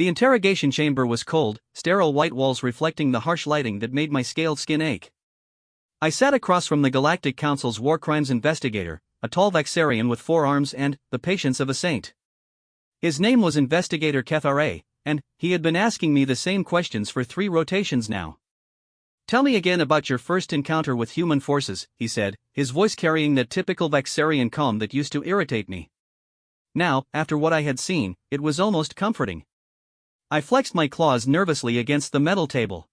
The interrogation chamber was cold, sterile white walls reflecting the harsh lighting that made my scaled skin ache. I sat across from the Galactic Council's war crimes investigator, a tall Vaxarian with 4 arms and the patience of a saint. His name was Investigator Kethare, and he had been asking me the same questions for 3 rotations now. "Tell me again about your first encounter with human forces," he said, his voice carrying that typical Vaxarian calm that used to irritate me. Now, after what I had seen, it was almost comforting. I flexed my claws nervously against the metal table.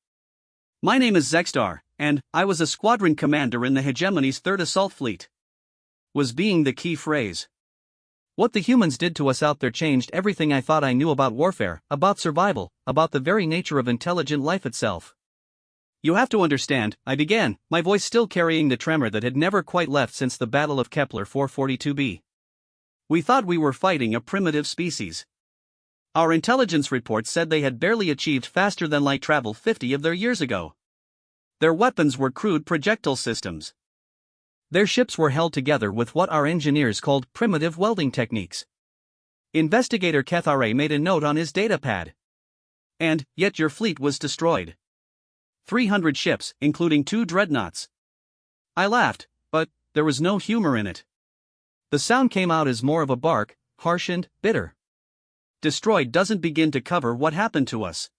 "My name is Zexstar, and I was a squadron commander in the Hegemony's 3rd Assault Fleet." Was being the key phrase. What the humans did to us out there changed everything I thought I knew about warfare, about survival, about the very nature of intelligent life itself. "You have to understand," I began, my voice still carrying the tremor that had never quite left since the Battle of Kepler 442b. "We thought we were fighting a primitive species. Our intelligence reports said they had barely achieved faster-than-light travel 50 of their years ago. Their weapons were crude projectile systems. Their ships were held together with what our engineers called primitive welding techniques." Investigator Kethare made a note on his datapad. "And yet your fleet was destroyed. 300 ships, including 2 dreadnoughts." I laughed, but there was no humor in it. The sound came out as more of a bark, harsh and bitter. "Destroyed doesn't begin to cover what happened to us."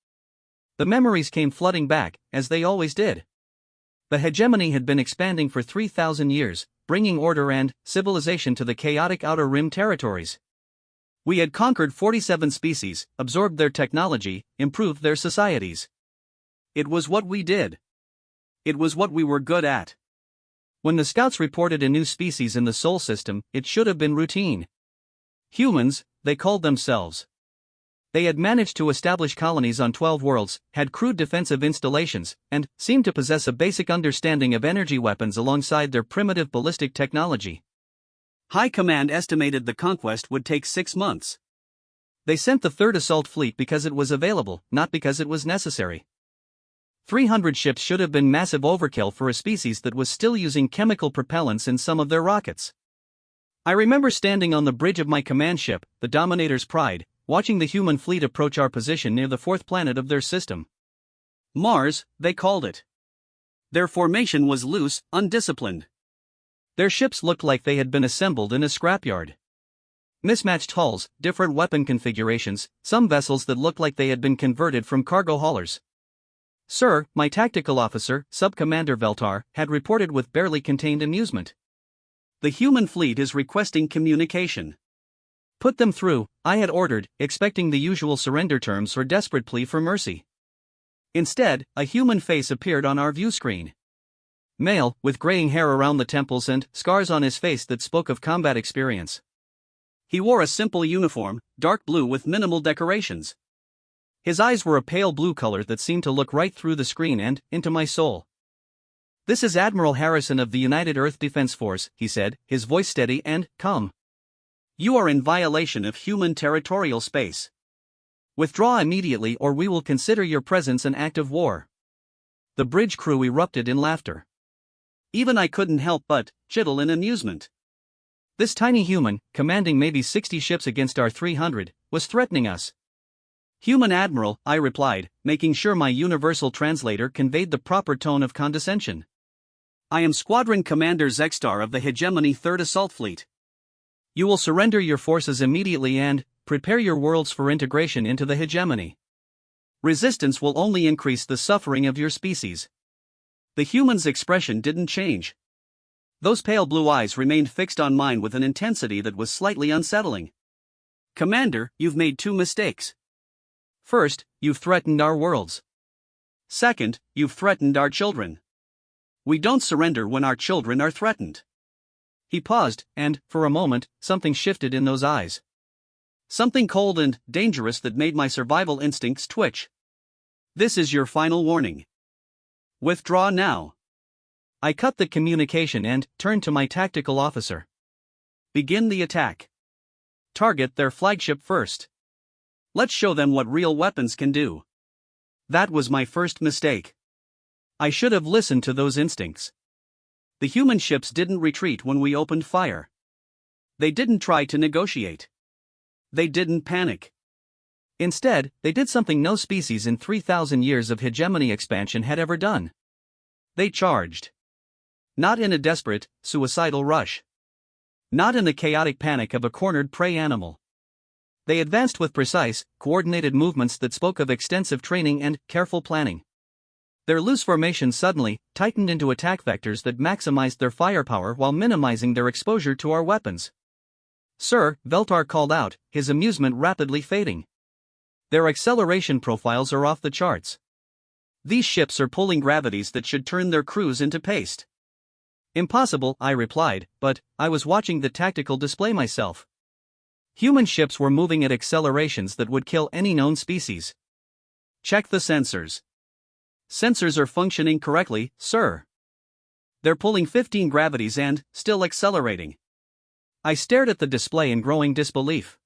The memories came flooding back, as they always did. The hegemony had been expanding for 3,000 years, bringing order and civilization to the chaotic Outer Rim territories. We had conquered 47 species, absorbed their technology, improved their societies. It was what we did. It was what we were good at. When the scouts reported a new species in the Sol system, it should have been routine. Humans, they called themselves. They had managed to establish colonies on 12 worlds, had crude defensive installations, and seemed to possess a basic understanding of energy weapons alongside their primitive ballistic technology. High Command estimated the conquest would take 6 months. They sent the 3rd Assault Fleet because it was available, not because it was necessary. 300 ships should have been massive overkill for a species that was still using chemical propellants in some of their rockets. I remember standing on the bridge of my command ship, the Dominator's Pride, watching the human fleet approach our position near the 4th planet of their system. Mars, they called it. Their formation was loose, undisciplined. Their ships looked like they had been assembled in a scrapyard. Mismatched hulls, different weapon configurations, some vessels that looked like they had been converted from cargo haulers. "Sir," my tactical officer, Sub-Commander Veltar, had reported with barely contained amusement. "The human fleet is requesting communication." "Put them through," I had ordered, expecting the usual surrender terms or desperate plea for mercy. Instead, a human face appeared on our view screen. Male, with graying hair around the temples and scars on his face that spoke of combat experience. He wore a simple uniform, dark blue with minimal decorations. His eyes were a pale blue color that seemed to look right through the screen and into my soul. "This is Admiral Harrison of the United Earth Defense Force," he said, his voice steady and calm. "You are in violation of human territorial space. Withdraw immediately or we will consider your presence an act of war." The bridge crew erupted in laughter. Even I couldn't help but chittle in amusement. This tiny human, commanding maybe 60 ships against our 300, was threatening us. "Human Admiral," I replied, making sure my universal translator conveyed the proper tone of condescension. "I am Squadron Commander Zexstar of the Hegemony 3rd Assault Fleet. You will surrender your forces immediately and prepare your worlds for integration into the hegemony. Resistance will only increase the suffering of your species." The human's expression didn't change. Those pale blue eyes remained fixed on mine with an intensity that was slightly unsettling. "Commander, you've made 2 mistakes. First, you've threatened our worlds. Second, you've threatened our children. We don't surrender when our children are threatened." He paused, and, for a moment, something shifted in those eyes. Something cold and dangerous that made my survival instincts twitch. "This is your final warning. Withdraw now." I cut the communication and turned to my tactical officer. "Begin the attack. Target their flagship first. Let's show them what real weapons can do." That was my first mistake. I should have listened to those instincts. The human ships didn't retreat when we opened fire. They didn't try to negotiate. They didn't panic. Instead, they did something no species in 3,000 years of hegemony expansion had ever done. They charged. Not in a desperate, suicidal rush. Not in the chaotic panic of a cornered prey animal. They advanced with precise, coordinated movements that spoke of extensive training and careful planning. Their loose formations suddenly tightened into attack vectors that maximized their firepower while minimizing their exposure to our weapons. "Sir," Veltar called out, his amusement rapidly fading. "Their acceleration profiles are off the charts. These ships are pulling gravities that should turn their crews into paste." "Impossible," I replied, but I was watching the tactical display myself. Human ships were moving at accelerations that would kill any known species. "Check the sensors." "Sensors are functioning correctly, sir. They're pulling 15 gravities and still accelerating." I stared at the display in growing disbelief.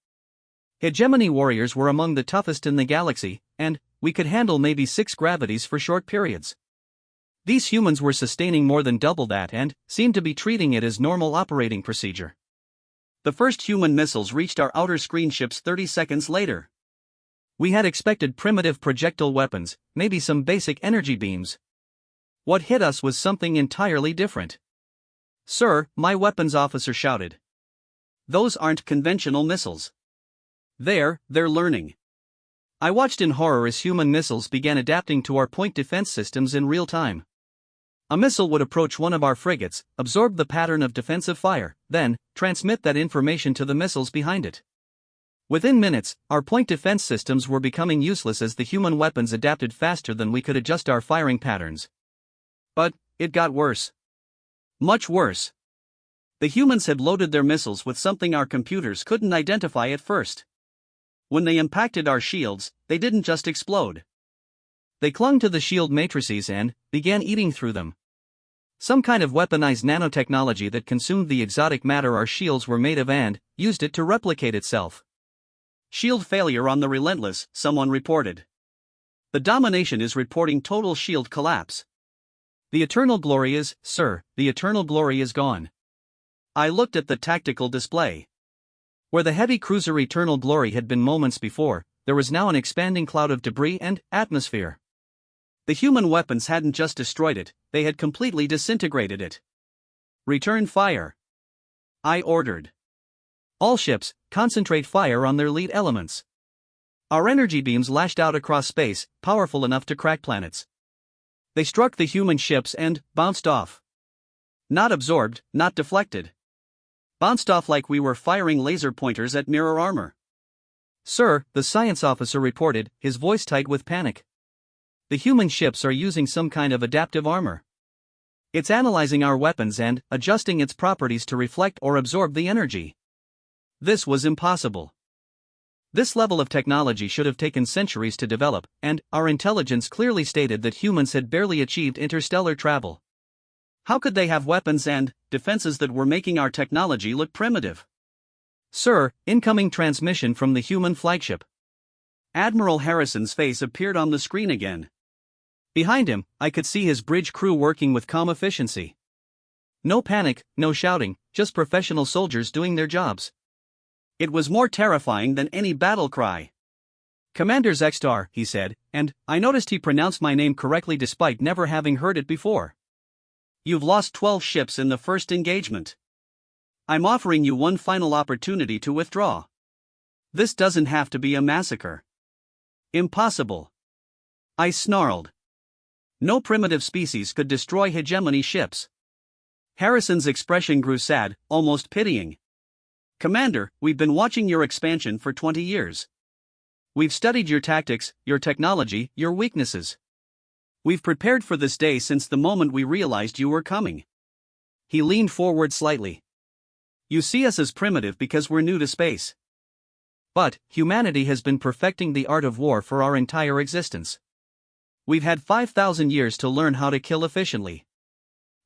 Hegemony warriors were among the toughest in the galaxy, and we could handle maybe 6 gravities for short periods. These humans were sustaining more than double that and seemed to be treating it as normal operating procedure. The first human missiles reached our outer screen ships 30 seconds later. We had expected primitive projectile weapons, maybe some basic energy beams. What hit us was something entirely different. "Sir," my weapons officer shouted. "Those aren't conventional missiles. They're learning." I watched in horror as human missiles began adapting to our point defense systems in real time. A missile would approach one of our frigates, absorb the pattern of defensive fire, then transmit that information to the missiles behind it. Within minutes, our point defense systems were becoming useless as the human weapons adapted faster than we could adjust our firing patterns. But it got worse. Much worse. The humans had loaded their missiles with something our computers couldn't identify at first. When they impacted our shields, they didn't just explode. They clung to the shield matrices and began eating through them. Some kind of weaponized nanotechnology that consumed the exotic matter our shields were made of and used it to replicate itself. "Shield failure on the Relentless," someone reported. "The Domination is reporting total shield collapse." "The Eternal Glory is, sir, the Eternal Glory is gone." I looked at the tactical display. Where the heavy cruiser Eternal Glory had been moments before, there was now an expanding cloud of debris and atmosphere. The human weapons hadn't just destroyed it, they had completely disintegrated it. "Return fire," I ordered. "All ships, concentrate fire on their lead elements." Our energy beams lashed out across space, powerful enough to crack planets. They struck the human ships and bounced off. Not absorbed, not deflected. Bounced off like we were firing laser pointers at mirror armor. "Sir," the science officer reported, his voice tight with panic. "The human ships are using some kind of adaptive armor. It's analyzing our weapons and adjusting its properties to reflect or absorb the energy." This was impossible. This level of technology should have taken centuries to develop, and our intelligence clearly stated that humans had barely achieved interstellar travel. How could they have weapons and defenses that were making our technology look primitive? "Sir, incoming transmission from the human flagship." Admiral Harrison's face appeared on the screen again. Behind him, I could see his bridge crew working with calm efficiency. No panic, no shouting, just professional soldiers doing their jobs. It was more terrifying than any battle cry. "Commander Zextar," he said, and I noticed he pronounced my name correctly despite never having heard it before. "You've lost 12 ships in the first engagement. I'm offering you one final opportunity to withdraw. This doesn't have to be a massacre." "Impossible," I snarled. "No primitive species could destroy hegemony ships." Harrison's expression grew sad, almost pitying. "Commander, we've been watching your expansion for 20 years. We've studied your tactics, your technology, your weaknesses. We've prepared for this day since the moment we realized you were coming." He leaned forward slightly. "You see us as primitive because we're new to space. But humanity has been perfecting the art of war for our entire existence. We've had 5,000 years to learn how to kill efficiently.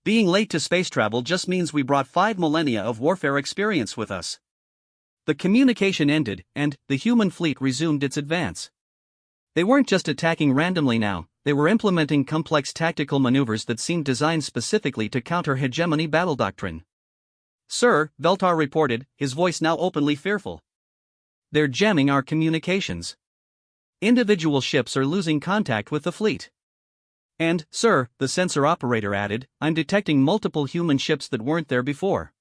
Being late to space travel just means we brought 5 millennia of warfare experience with us." The communication ended, and the human fleet resumed its advance. They weren't just attacking randomly now, they were implementing complex tactical maneuvers that seemed designed specifically to counter hegemony battle doctrine. "Sir," Veltar reported, his voice now openly fearful. "They're jamming our communications. Individual ships are losing contact with the fleet. And, sir, the sensor operator added, I'm detecting multiple human ships that weren't there before.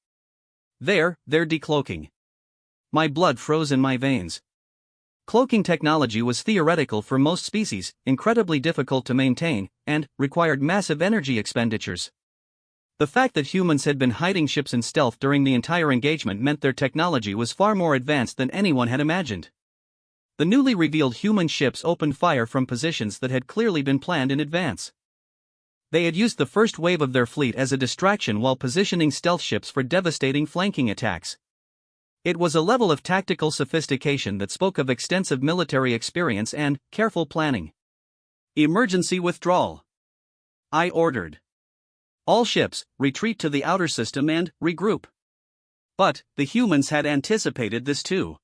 They're decloaking. My blood froze in my veins. Cloaking technology was theoretical for most species, incredibly difficult to maintain, and required massive energy expenditures. The fact that humans had been hiding ships in stealth during the entire engagement meant their technology was far more advanced than anyone had imagined. The newly revealed human ships opened fire from positions that had clearly been planned in advance. They had used the first wave of their fleet as a distraction while positioning stealth ships for devastating flanking attacks. It was a level of tactical sophistication that spoke of extensive military experience and careful planning. Emergency withdrawal. I ordered. All ships, retreat to the outer system and regroup. But the humans had anticipated this too.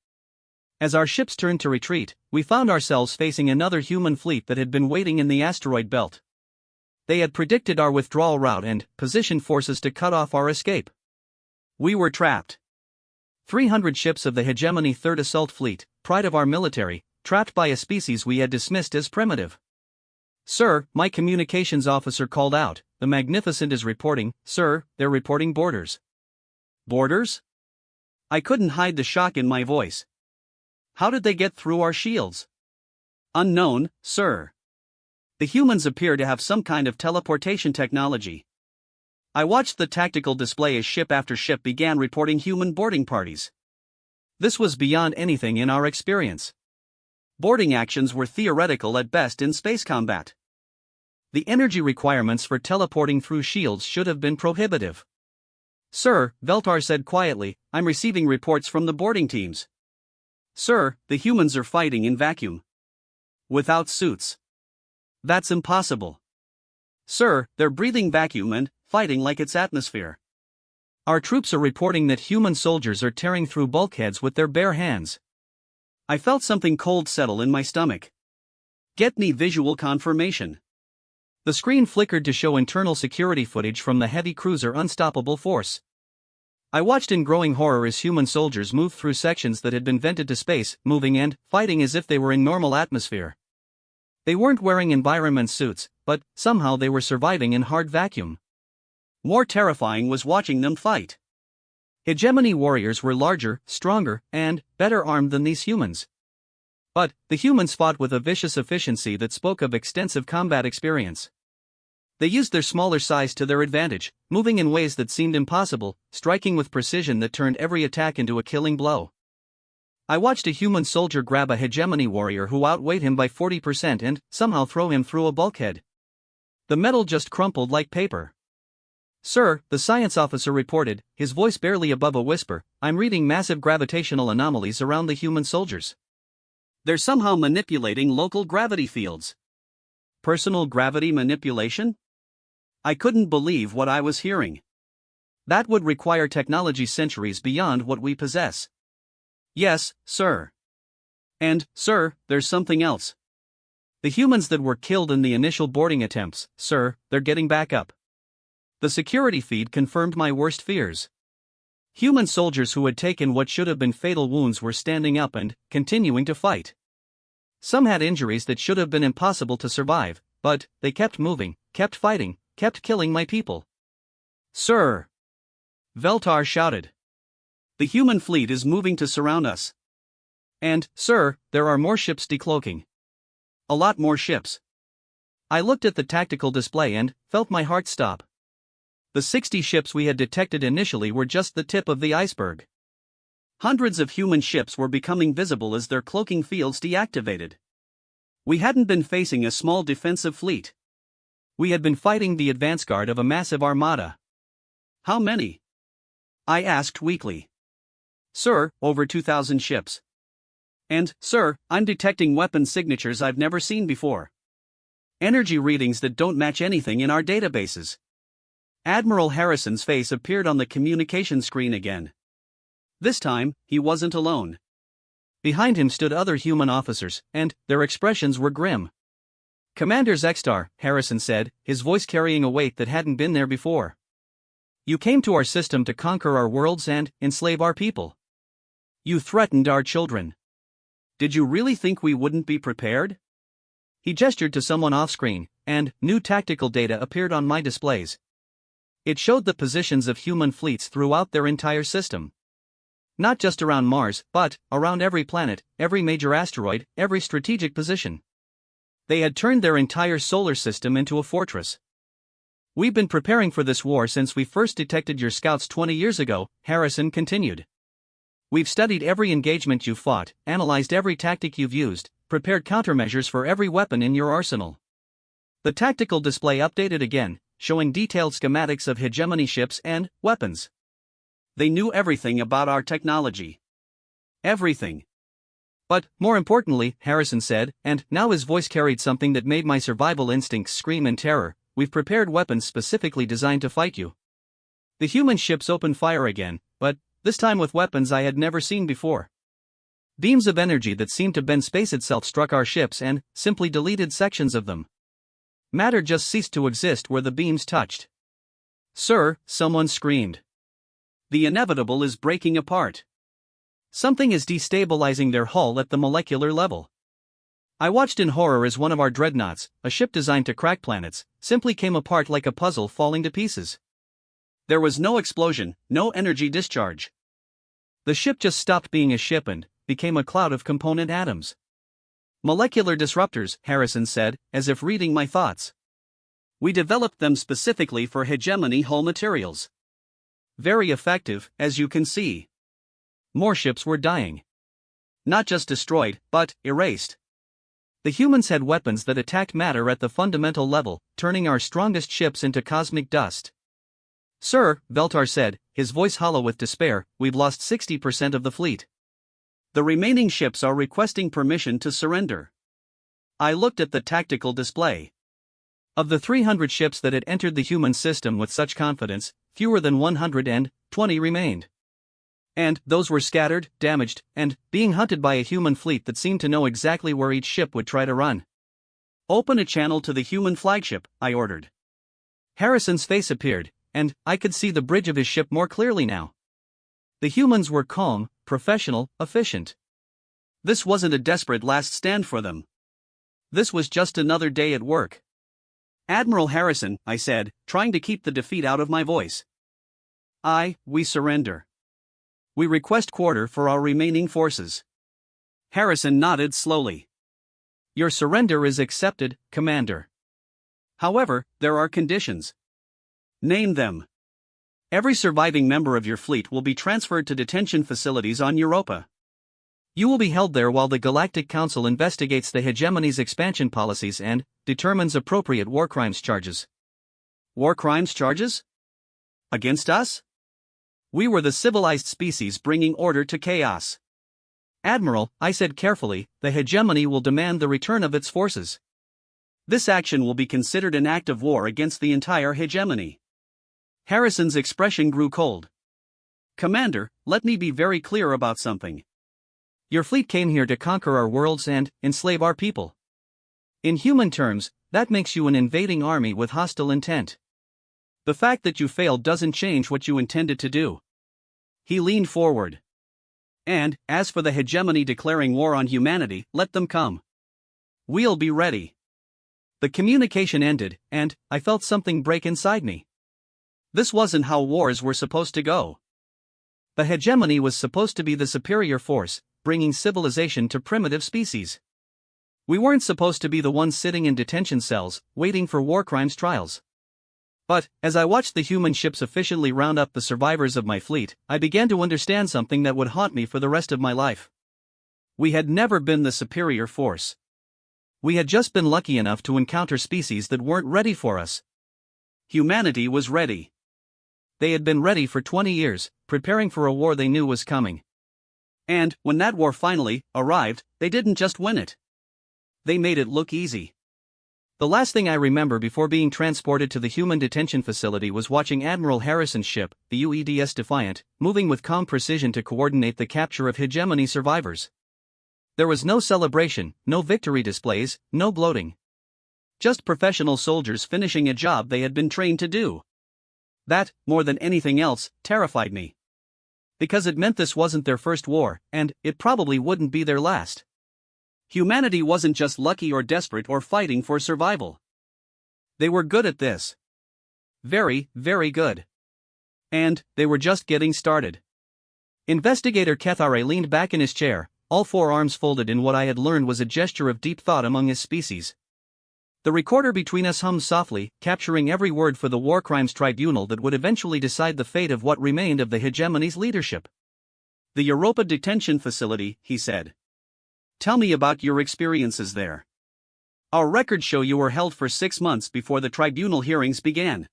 As our ships turned to retreat, we found ourselves facing another human fleet that had been waiting in the asteroid belt. They had predicted our withdrawal route and positioned forces to cut off our escape. We were trapped. 300 ships of the Hegemony 3rd Assault Fleet, pride of our military, trapped by a species we had dismissed as primitive. Sir, my communications officer called out, the Magnificent is reporting, sir, they're reporting boarders. Boarders? I couldn't hide the shock in my voice. How did they get through our shields? Unknown, sir. The humans appear to have some kind of teleportation technology. I watched the tactical display as ship after ship began reporting human boarding parties. This was beyond anything in our experience. Boarding actions were theoretical at best in space combat. The energy requirements for teleporting through shields should have been prohibitive. Sir, Veltar said quietly, I'm receiving reports from the boarding teams. Sir, the humans are fighting in vacuum. Without suits. That's impossible. Sir, they're breathing vacuum and fighting like it's atmosphere. Our troops are reporting that human soldiers are tearing through bulkheads with their bare hands. I felt something cold settle in my stomach. Get me visual confirmation. The screen flickered to show internal security footage from the heavy cruiser Unstoppable Force. I watched in growing horror as human soldiers moved through sections that had been vented to space, moving and fighting as if they were in normal atmosphere. They weren't wearing environment suits, but somehow they were surviving in hard vacuum. More terrifying was watching them fight. Hegemony warriors were larger, stronger, and better armed than these humans. But the humans fought with a vicious efficiency that spoke of extensive combat experience. They used their smaller size to their advantage, moving in ways that seemed impossible, striking with precision that turned every attack into a killing blow. I watched a human soldier grab a Hegemony warrior who outweighed him by 40% and somehow throw him through a bulkhead. The metal just crumpled like paper. Sir, the science officer reported, his voice barely above a whisper, I'm reading massive gravitational anomalies around the human soldiers. They're somehow manipulating local gravity fields. Personal gravity manipulation? I couldn't believe what I was hearing. That would require technology centuries beyond what we possess. Yes, sir. And, sir, there's something else. The humans that were killed in the initial boarding attempts, sir, they're getting back up. The security feed confirmed my worst fears. Human soldiers who had taken what should have been fatal wounds were standing up and continuing to fight. Some had injuries that should have been impossible to survive, but they kept moving, kept fighting, kept killing my people. Sir! Veltar shouted. The human fleet is moving to surround us. And, sir, there are more ships decloaking. A lot more ships. I looked at the tactical display and felt my heart stop. The 60 ships we had detected initially were just the tip of the iceberg. Hundreds of human ships were becoming visible as their cloaking fields deactivated. We hadn't been facing a small defensive fleet. We had been fighting the advance guard of a massive armada. How many? I asked weakly. Sir, over 2,000 ships. And, sir, I'm detecting weapon signatures I've never seen before. Energy readings that don't match anything in our databases. Admiral Harrison's face appeared on the communication screen again. This time, he wasn't alone. Behind him stood other human officers, and their expressions were grim. Commander Zextar, Harrison said, his voice carrying a weight that hadn't been there before. You came to our system to conquer our worlds and enslave our people. You threatened our children. Did you really think we wouldn't be prepared? He gestured to someone off-screen, and new tactical data appeared on my displays. It showed the positions of human fleets throughout their entire system. Not just around Mars, but around every planet, every major asteroid, every strategic position. They had turned their entire solar system into a fortress. We've been preparing for this war since we first detected your scouts 20 years ago, Harrison continued. We've studied every engagement you've fought, analyzed every tactic you've used, prepared countermeasures for every weapon in your arsenal. The tactical display updated again, showing detailed schematics of hegemony ships and weapons. They knew everything about our technology. Everything. But, more importantly, Harrison said, and now his voice carried something that made my survival instincts scream in terror, we've prepared weapons specifically designed to fight you. The human ships opened fire again, but this time with weapons I had never seen before. Beams of energy that seemed to bend space itself struck our ships and simply deleted sections of them. Matter just ceased to exist where the beams touched. Sir, someone screamed. The inevitable is breaking apart. Something is destabilizing their hull at the molecular level. I watched in horror as one of our dreadnoughts, a ship designed to crack planets, simply came apart like a puzzle falling to pieces. There was no explosion, no energy discharge. The ship just stopped being a ship and became a cloud of component atoms. Molecular disruptors, Harrison said, as if reading my thoughts. We developed them specifically for hegemony hull materials. Very effective, as you can see. More ships were dying. Not just destroyed, but erased. The humans had weapons that attacked matter at the fundamental level, turning our strongest ships into cosmic dust. Sir, Veltar said, his voice hollow with despair, we've lost 60% of the fleet. The remaining ships are requesting permission to surrender. I looked at the tactical display. Of the 300 ships that had entered the human system with such confidence, fewer than 120 remained. And those were scattered, damaged, and being hunted by a human fleet that seemed to know exactly where each ship would try to run. Open a channel to the human flagship, I ordered. Harrison's face appeared, and I could see the bridge of his ship more clearly now. The humans were calm, professional, efficient. This wasn't a desperate last stand for them. This was just another day at work. Admiral Harrison, I said, trying to keep the defeat out of my voice. We surrender. We request quarter for our remaining forces. Harrison nodded slowly. Your surrender is accepted, Commander. However, there are conditions. Name them. Every surviving member of your fleet will be transferred to detention facilities on Europa. You will be held there while the Galactic Council investigates the hegemony's expansion policies and determines appropriate war crimes charges. War crimes charges? Against us? We were the civilized species bringing order to chaos. Admiral, I said carefully, the hegemony will demand the return of its forces. This action will be considered an act of war against the entire hegemony. Harrison's expression grew cold. Commander, let me be very clear about something. Your fleet came here to conquer our worlds and enslave our people. In human terms, that makes you an invading army with hostile intent. The fact that you failed doesn't change what you intended to do. He leaned forward. And, as for the hegemony declaring war on humanity, let them come. We'll be ready. The communication ended, and I felt something break inside me. This wasn't how wars were supposed to go. The hegemony was supposed to be the superior force, bringing civilization to primitive species. We weren't supposed to be the ones sitting in detention cells, waiting for war crimes trials. But, as I watched the human ships efficiently round up the survivors of my fleet, I began to understand something that would haunt me for the rest of my life. We had never been the superior force. We had just been lucky enough to encounter species that weren't ready for us. Humanity was ready. They had been ready for 20 years, preparing for a war they knew was coming. And, when that war finally arrived, they didn't just win it. They made it look easy. The last thing I remember before being transported to the human detention facility was watching Admiral Harrison's ship, the UEDS Defiant, moving with calm precision to coordinate the capture of hegemony survivors. There was no celebration, no victory displays, no gloating. Just professional soldiers finishing a job they had been trained to do. That, more than anything else, terrified me. Because it meant this wasn't their first war, and it probably wouldn't be their last. Humanity wasn't just lucky or desperate or fighting for survival. They were good at this. Very, very good. And they were just getting started. Investigator Kethare leaned back in his chair, all four arms folded in what I had learned was a gesture of deep thought among his species. The recorder between us hummed softly, capturing every word for the War Crimes Tribunal that would eventually decide the fate of what remained of the hegemony's leadership. "The Europa detention facility," he said. "Tell me about your experiences there. Our records show you were held for 6 months before the tribunal hearings began."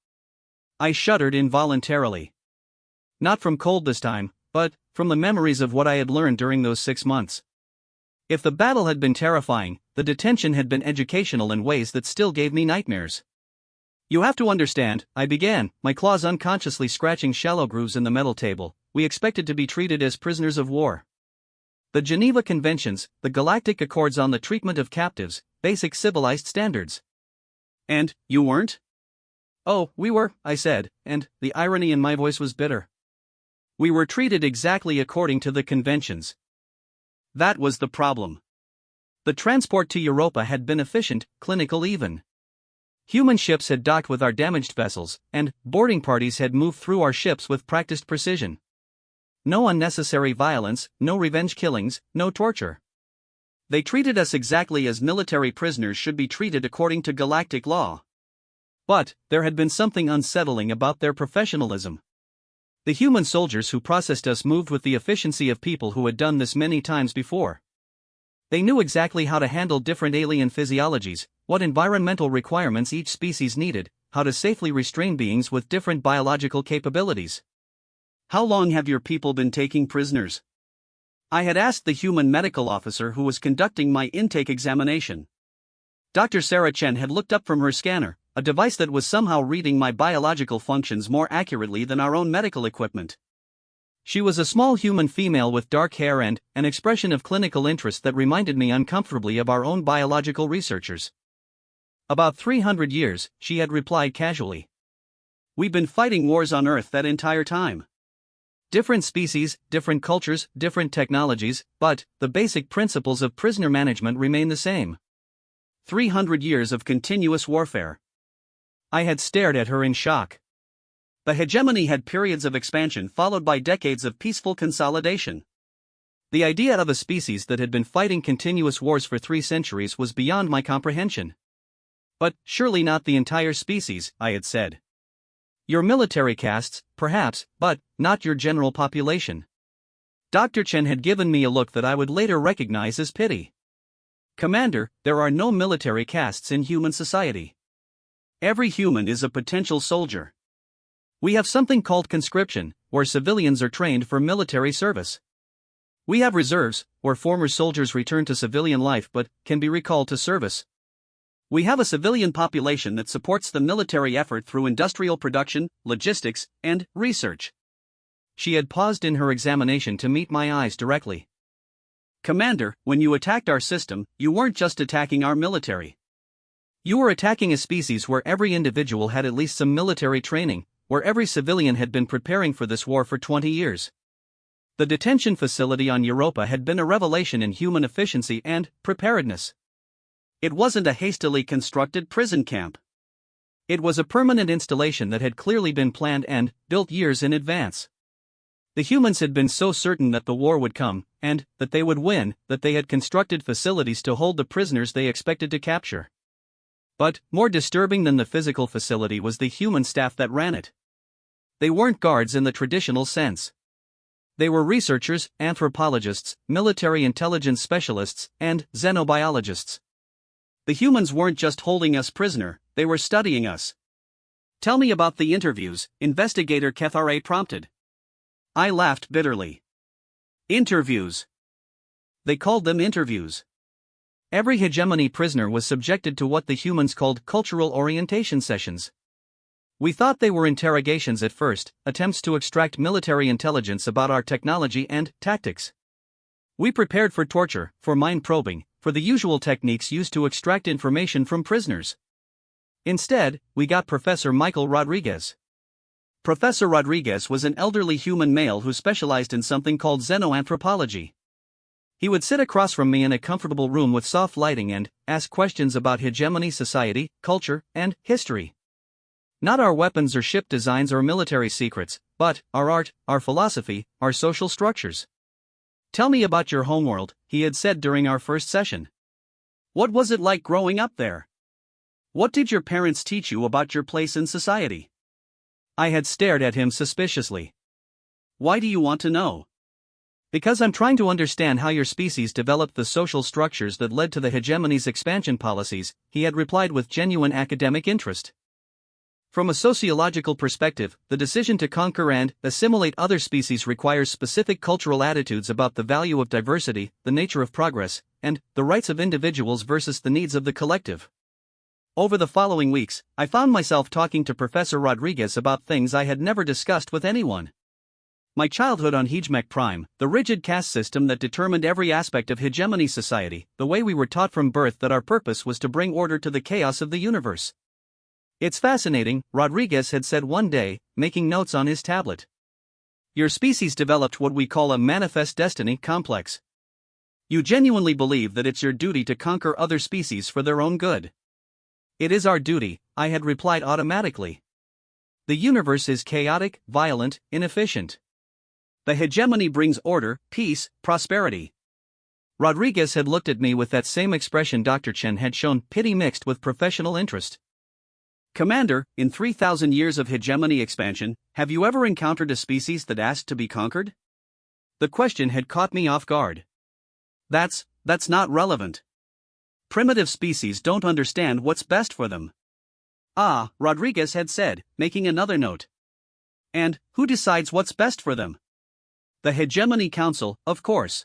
I shuddered involuntarily. Not from cold this time, but from the memories of what I had learned during those 6 months. If the battle had been terrifying, the detention had been educational in ways that still gave me nightmares. "You have to understand," I began, my claws unconsciously scratching shallow grooves in the metal table, "we expected to be treated as prisoners of war. The Geneva Conventions, the Galactic Accords on the Treatment of Captives, basic civilized standards." "And you weren't?" "Oh, we were," I said, and the irony in my voice was bitter. "We were treated exactly according to the conventions. That was the problem. The transport to Europa had been efficient, clinical even. Human ships had docked with our damaged vessels, and boarding parties had moved through our ships with practiced precision. No unnecessary violence, no revenge killings, no torture. They treated us exactly as military prisoners should be treated according to galactic law. But there had been something unsettling about their professionalism. The human soldiers who processed us moved with the efficiency of people who had done this many times before. They knew exactly how to handle different alien physiologies, what environmental requirements each species needed, how to safely restrain beings with different biological capabilities." "How long have your people been taking prisoners?" I had asked the human medical officer who was conducting my intake examination. Dr. Sarah Chen had looked up from her scanner, a device that was somehow reading my biological functions more accurately than our own medical equipment. She was a small human female with dark hair and an expression of clinical interest that reminded me uncomfortably of our own biological researchers. "About 300 years, she had replied casually. "We've been fighting wars on Earth that entire time. Different species, different cultures, different technologies, but the basic principles of prisoner management remain the same. 300 years of continuous warfare." I had stared at her in shock. The hegemony had periods of expansion followed by decades of peaceful consolidation. The idea of a species that had been fighting continuous wars for 3 centuries was beyond my comprehension. "But surely not the entire species," I had said. "Your military castes, perhaps, but not your general population." Dr. Chen had given me a look that I would later recognize as pity. "Commander, there are no military castes in human society. Every human is a potential soldier. We have something called conscription, where civilians are trained for military service. We have reserves, where former soldiers return to civilian life but can be recalled to service. We have a civilian population that supports the military effort through industrial production, logistics, and research." She had paused in her examination to meet my eyes directly. "Commander, when you attacked our system, you weren't just attacking our military. You were attacking a species where every individual had at least some military training, where every civilian had been preparing for this war for 20 years. The detention facility on Europa had been a revelation in human efficiency and preparedness. It wasn't a hastily constructed prison camp. It was a permanent installation that had clearly been planned and built years in advance. The humans had been so certain that the war would come, and that they would win, that they had constructed facilities to hold the prisoners they expected to capture. But more disturbing than the physical facility was the human staff that ran it. They weren't guards in the traditional sense. They were researchers, anthropologists, military intelligence specialists, and xenobiologists. The humans weren't just holding us prisoner, they were studying us. "Tell me about the interviews," Investigator Kethare prompted. I laughed bitterly. "Interviews." They called them interviews. Every hegemony prisoner was subjected to what the humans called cultural orientation sessions. We thought they were interrogations at first, attempts to extract military intelligence about our technology and tactics. We prepared for torture, for mind probing, for the usual techniques used to extract information from prisoners. Instead, we got Professor Michael Rodriguez. Professor Rodriguez was an elderly human male who specialized in something called xenoanthropology. He would sit across from me in a comfortable room with soft lighting and ask questions about hegemony, society, culture, and history. Not our weapons or ship designs or military secrets, but our art, our philosophy, our social structures. Tell me about your homeworld, he had said during our first session. What was it like growing up there? What did your parents teach you about your place in society? I had stared at him suspiciously. Why do you want to know? Because I'm trying to understand how your species developed the social structures that led to the hegemony's expansion policies, he had replied with genuine academic interest. From a sociological perspective, the decision to conquer and assimilate other species requires specific cultural attitudes about the value of diversity, the nature of progress, and the rights of individuals versus the needs of the collective. Over the following weeks, I found myself talking to Professor Rodriguez about things I had never discussed with anyone. My childhood on HFY Prime, the rigid caste system that determined every aspect of hegemony society, the way we were taught from birth that our purpose was to bring order to the chaos of the universe. It's fascinating, Rodriguez had said one day, making notes on his tablet. Your species developed what we call a manifest destiny complex. You genuinely believe that it's your duty to conquer other species for their own good. It is our duty, I had replied automatically. The universe is chaotic, violent, inefficient. The hegemony brings order, peace, prosperity. Rodriguez had looked at me with that same expression. Dr. Chen had shown pity mixed with professional interest. Commander, in 3,000 years of hegemony expansion, have you ever encountered a species that asked to be conquered? The question had caught me off guard. That's not relevant. Primitive species don't understand what's best for them. Ah, Rodriguez had said, making another note. And who decides what's best for them? The Hegemony Council, of course.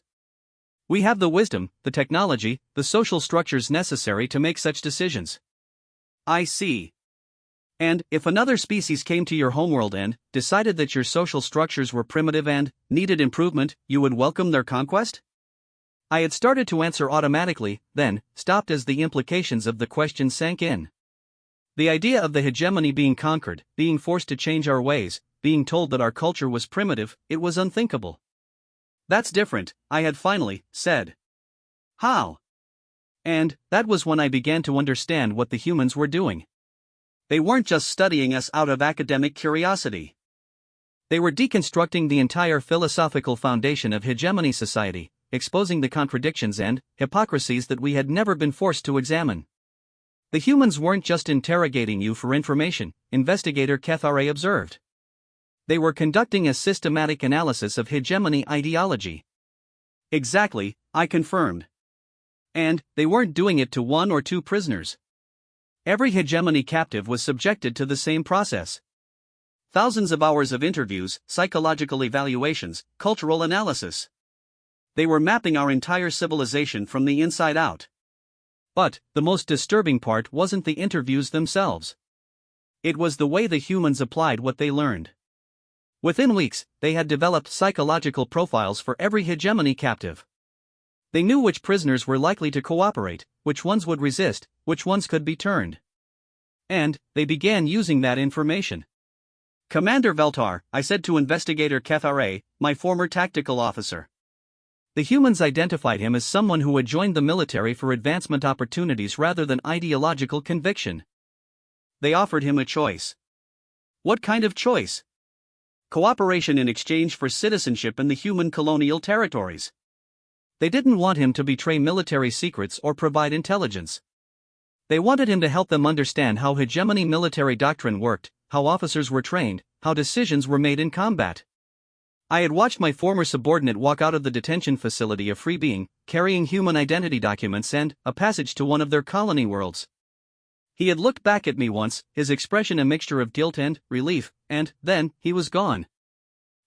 We have the wisdom, the technology, the social structures necessary to make such decisions. I see. And if another species came to your homeworld and decided that your social structures were primitive and needed improvement, you would welcome their conquest? I had started to answer automatically, then stopped as the implications of the question sank in. The idea of the hegemony being conquered, being forced to change our ways, being told that our culture was primitive, it was unthinkable. That's different, I had finally said. How? And that was when I began to understand what the humans were doing. They weren't just studying us out of academic curiosity. They were deconstructing the entire philosophical foundation of hegemony society, exposing the contradictions and hypocrisies that we had never been forced to examine. The humans weren't just interrogating you for information, investigator Kethare observed. They were conducting a systematic analysis of hegemony ideology. Exactly, I confirmed. And they weren't doing it to one or two prisoners. Every hegemony captive was subjected to the same process. Thousands of hours of interviews, psychological evaluations, cultural analysis. They were mapping our entire civilization from the inside out. But the most disturbing part wasn't the interviews themselves. It was the way the humans applied what they learned. Within weeks, they had developed psychological profiles for every hegemony captive. They knew which prisoners were likely to cooperate, which ones would resist, which ones could be turned. And they began using that information. Commander Veltar, I said to investigator Kethare, my former tactical officer. The humans identified him as someone who had joined the military for advancement opportunities rather than ideological conviction. They offered him a choice. What kind of choice? Cooperation in exchange for citizenship in the human colonial territories. They didn't want him to betray military secrets or provide intelligence. They wanted him to help them understand how hegemony military doctrine worked, how officers were trained, how decisions were made in combat. I had watched my former subordinate walk out of the detention facility a free being, carrying human identity documents and a passage to one of their colony worlds. He had looked back at me once, his expression a mixture of guilt and relief, and then he was gone.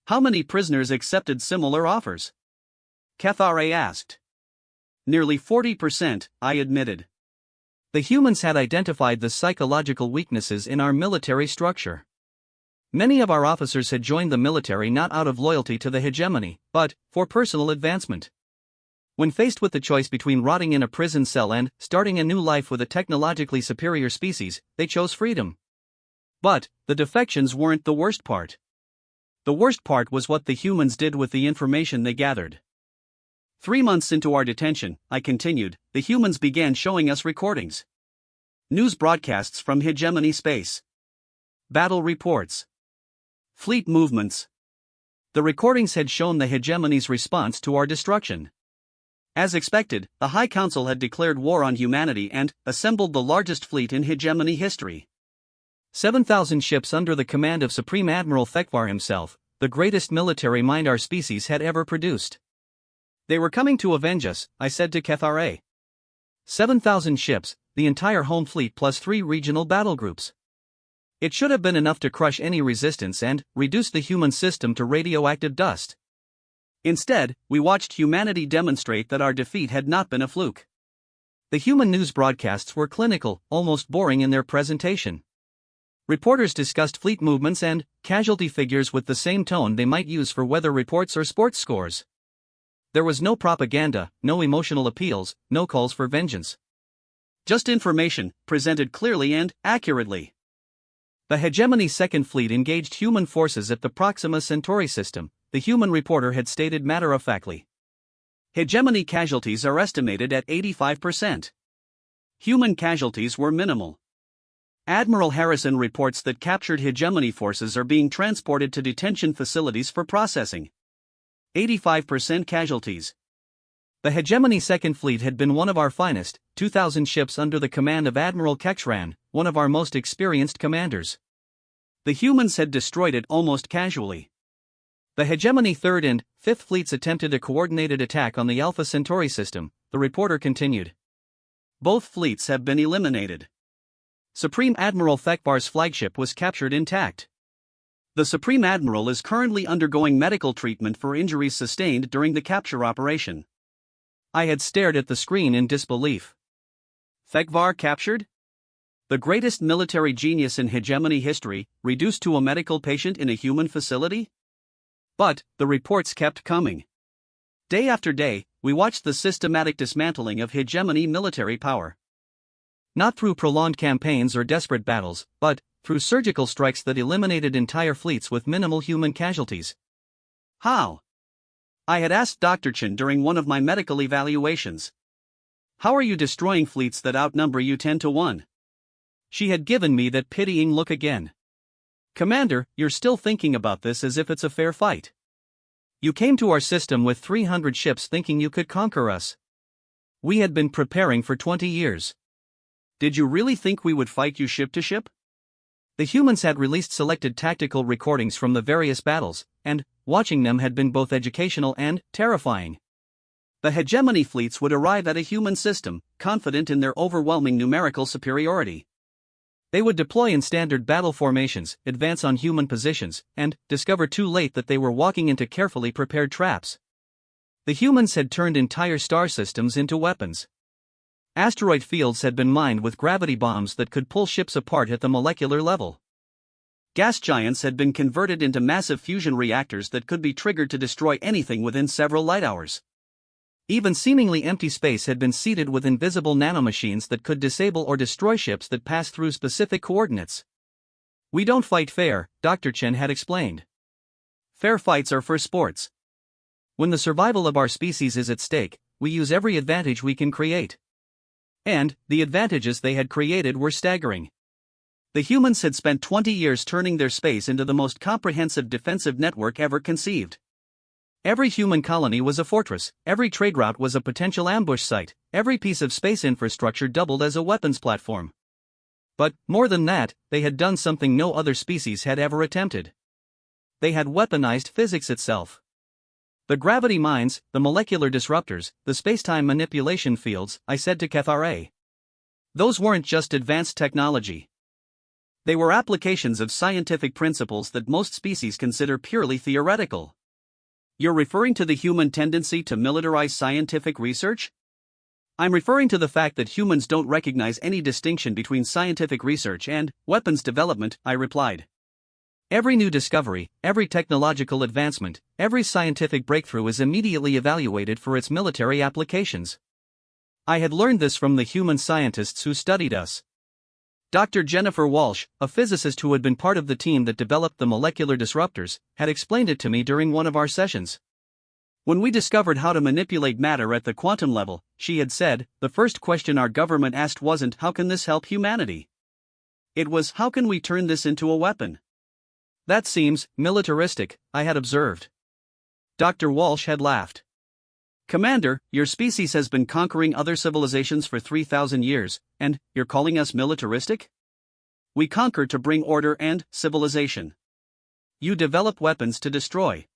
How many prisoners accepted similar offers? Kethare asked. Nearly 40%, I admitted. The humans had identified the psychological weaknesses in our military structure. Many of our officers had joined the military not out of loyalty to the hegemony, but for personal advancement. When faced with the choice between rotting in a prison cell and starting a new life with a technologically superior species, they chose freedom. But the defections weren't the worst part. The worst part was what the humans did with the information they gathered. 3 months into our detention, I continued, the humans began showing us recordings. News broadcasts from hegemony space. Battle reports. Fleet movements. The recordings had shown the hegemony's response to our destruction. As expected, the High Council had declared war on humanity and assembled the largest fleet in hegemony history. 7,000 ships under the command of Supreme Admiral Thekvar himself, the greatest military mind our species had ever produced. They were coming to avenge us, I said to Kethare. 7,000 ships, the entire home fleet plus 3 regional battle groups. It should have been enough to crush any resistance and reduce the human system to radioactive dust. Instead, we watched humanity demonstrate that our defeat had not been a fluke. The human news broadcasts were clinical, almost boring in their presentation. Reporters discussed fleet movements and casualty figures with the same tone they might use for weather reports or sports scores. There was no propaganda, no emotional appeals, no calls for vengeance. Just information, presented clearly and accurately. The Hegemony Second Fleet engaged human forces at the Proxima Centauri system, the human reporter had stated matter-of-factly. Hegemony casualties are estimated at 85%. Human casualties were minimal. Admiral Harrison reports that captured hegemony forces are being transported to detention facilities for processing. 85% casualties. The Hegemony Second Fleet had been one of our finest, 2,000 ships under the command of Admiral Kekshran, one of our most experienced commanders. The humans had destroyed it almost casually. The Hegemony Third and Fifth Fleets attempted a coordinated attack on the Alpha Centauri system, the reporter continued. Both fleets have been eliminated. Supreme Admiral Thekvar's flagship was captured intact. The Supreme Admiral is currently undergoing medical treatment for injuries sustained during the capture operation. I had stared at the screen in disbelief. Thekvar captured? The greatest military genius in hegemony history, reduced to a medical patient in a human facility? But the reports kept coming. Day after day, we watched the systematic dismantling of hegemony military power. Not through prolonged campaigns or desperate battles, but through surgical strikes that eliminated entire fleets with minimal human casualties. How? I had asked Dr. Chen during one of my medical evaluations. How are you destroying fleets that outnumber you 10-1? She had given me that pitying look again. Commander, you're still thinking about this as if it's a fair fight. You came to our system with 300 ships thinking you could conquer us. We had been preparing for 20 years. Did you really think we would fight you ship to ship? The humans had released selected tactical recordings from the various battles, and watching them had been both educational and terrifying. The hegemony fleets would arrive at a human system, confident in their overwhelming numerical superiority. They would deploy in standard battle formations, advance on human positions, and discover too late that they were walking into carefully prepared traps. The humans had turned entire star systems into weapons. Asteroid fields had been mined with gravity bombs that could pull ships apart at the molecular level. Gas giants had been converted into massive fusion reactors that could be triggered to destroy anything within several light hours. Even seemingly empty space had been seeded with invisible nanomachines that could disable or destroy ships that pass through specific coordinates. We don't fight fair, Dr. Chen had explained. Fair fights are for sports. When the survival of our species is at stake, we use every advantage we can create. And the advantages they had created were staggering. The humans had spent 20 years turning their space into the most comprehensive defensive network ever conceived. Every human colony was a fortress, every trade route was a potential ambush site, every piece of space infrastructure doubled as a weapons platform. But, more than that, they had done something no other species had ever attempted. They had weaponized physics itself. The gravity mines, the molecular disruptors, the spacetime manipulation fields, I said to Kethare. Those weren't just advanced technology. They were applications of scientific principles that most species consider purely theoretical. You're referring to the human tendency to militarize scientific research? I'm referring to the fact that humans don't recognize any distinction between scientific research and weapons development, I replied. Every new discovery, every technological advancement, every scientific breakthrough is immediately evaluated for its military applications. I had learned this from the human scientists who studied us. Dr. Jennifer Walsh, a physicist who had been part of the team that developed the molecular disruptors, had explained it to me during one of our sessions. When we discovered how to manipulate matter at the quantum level, she had said, the first question our government asked wasn't how can this help humanity? It was how can we turn this into a weapon? That seems militaristic, I had observed. Dr. Walsh had laughed. Commander, your species has been conquering other civilizations for 3,000 years, and you're calling us militaristic? We conquer to bring order and civilization. You develop weapons to destroy.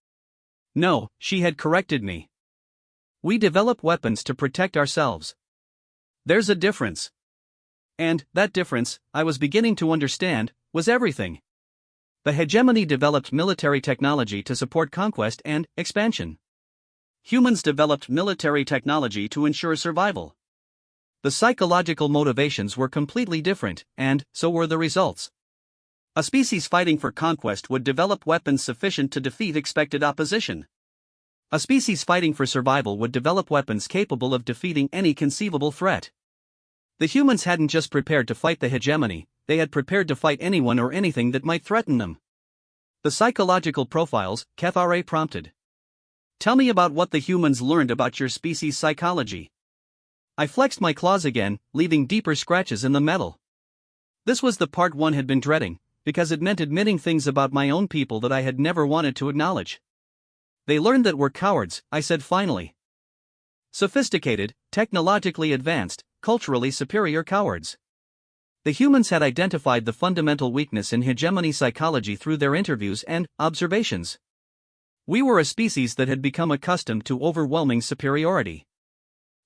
No, she had corrected me. We develop weapons to protect ourselves. There's a difference. And that difference, I was beginning to understand, was everything. The hegemony developed military technology to support conquest and expansion. Humans developed military technology to ensure survival. The psychological motivations were completely different, and so were the results. A species fighting for conquest would develop weapons sufficient to defeat expected opposition. A species fighting for survival would develop weapons capable of defeating any conceivable threat. The humans hadn't just prepared to fight the hegemony, they had prepared to fight anyone or anything that might threaten them. The psychological profiles, KFRA prompted. Tell me about what the humans learned about your species' psychology. I flexed my claws again, leaving deeper scratches in the metal. This was the part one had been dreading, because it meant admitting things about my own people that I had never wanted to acknowledge. They learned that we're cowards, I said finally. Sophisticated, technologically advanced, culturally superior cowards. The humans had identified the fundamental weakness in hegemony psychology through their interviews and observations. We were a species that had become accustomed to overwhelming superiority.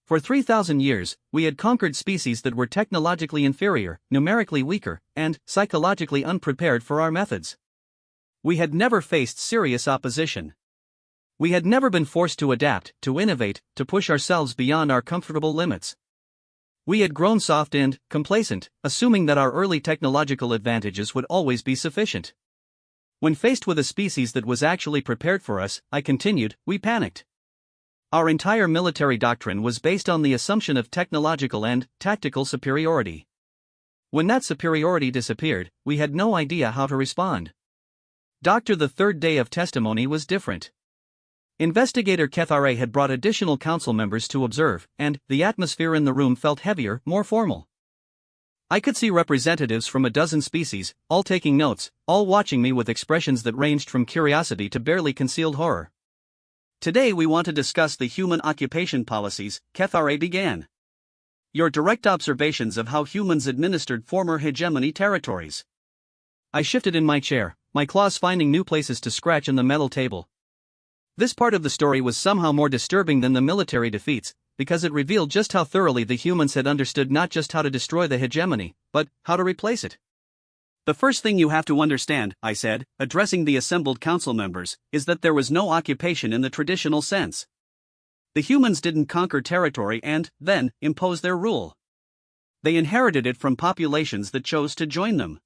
For 3,000 years, we had conquered species that were technologically inferior, numerically weaker, and psychologically unprepared for our methods. We had never faced serious opposition. We had never been forced to adapt, to innovate, to push ourselves beyond our comfortable limits. We had grown soft and complacent, assuming that our early technological advantages would always be sufficient. When faced with a species that was actually prepared for us, I continued, we panicked. Our entire military doctrine was based on the assumption of technological and tactical superiority. When that superiority disappeared, we had no idea how to respond. The third day of testimony was different. Investigator KFRA had brought additional council members to observe, and the atmosphere in the room felt heavier, more formal. I could see representatives from a dozen species, all taking notes, all watching me with expressions that ranged from curiosity to barely concealed horror. Today we want to discuss the human occupation policies, KFRA began. Your direct observations of how humans administered former hegemony territories. I shifted in my chair, my claws finding new places to scratch in the metal table. This part of the story was somehow more disturbing than the military defeats, because it revealed just how thoroughly the humans had understood not just how to destroy the hegemony, but how to replace it. The first thing you have to understand, I said, addressing the assembled council members, is that there was no occupation in the traditional sense. The humans didn't conquer territory and, then, impose their rule. They inherited it from populations that chose to join them.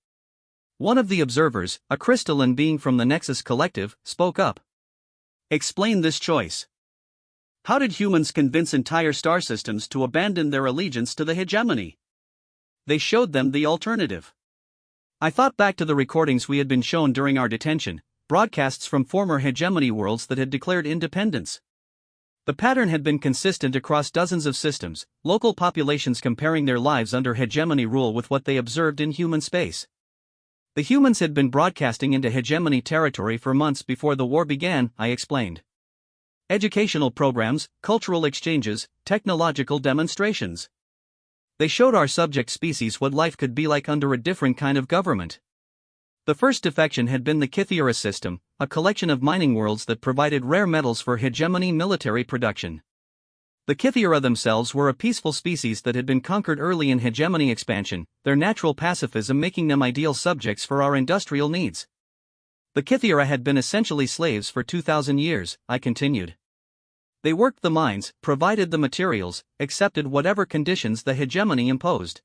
One of the observers, a crystalline being from the Nexus Collective, spoke up. Explain this choice. How did humans convince entire star systems to abandon their allegiance to the hegemony? They showed them the alternative. I thought back to the recordings we had been shown during our detention, broadcasts from former hegemony worlds that had declared independence. The pattern had been consistent across dozens of systems, local populations comparing their lives under hegemony rule with what they observed in human space. The humans had been broadcasting into hegemony territory for months before the war began, I explained. Educational programs, cultural exchanges, technological demonstrations. They showed our subject species what life could be like under a different kind of government. The first defection had been the Kythera system, a collection of mining worlds that provided rare metals for hegemony military production. The Kythera themselves were a peaceful species that had been conquered early in hegemony expansion, their natural pacifism making them ideal subjects for our industrial needs. The Kythera had been essentially slaves for 2,000 years, I continued. They worked the mines, provided the materials, accepted whatever conditions the hegemony imposed.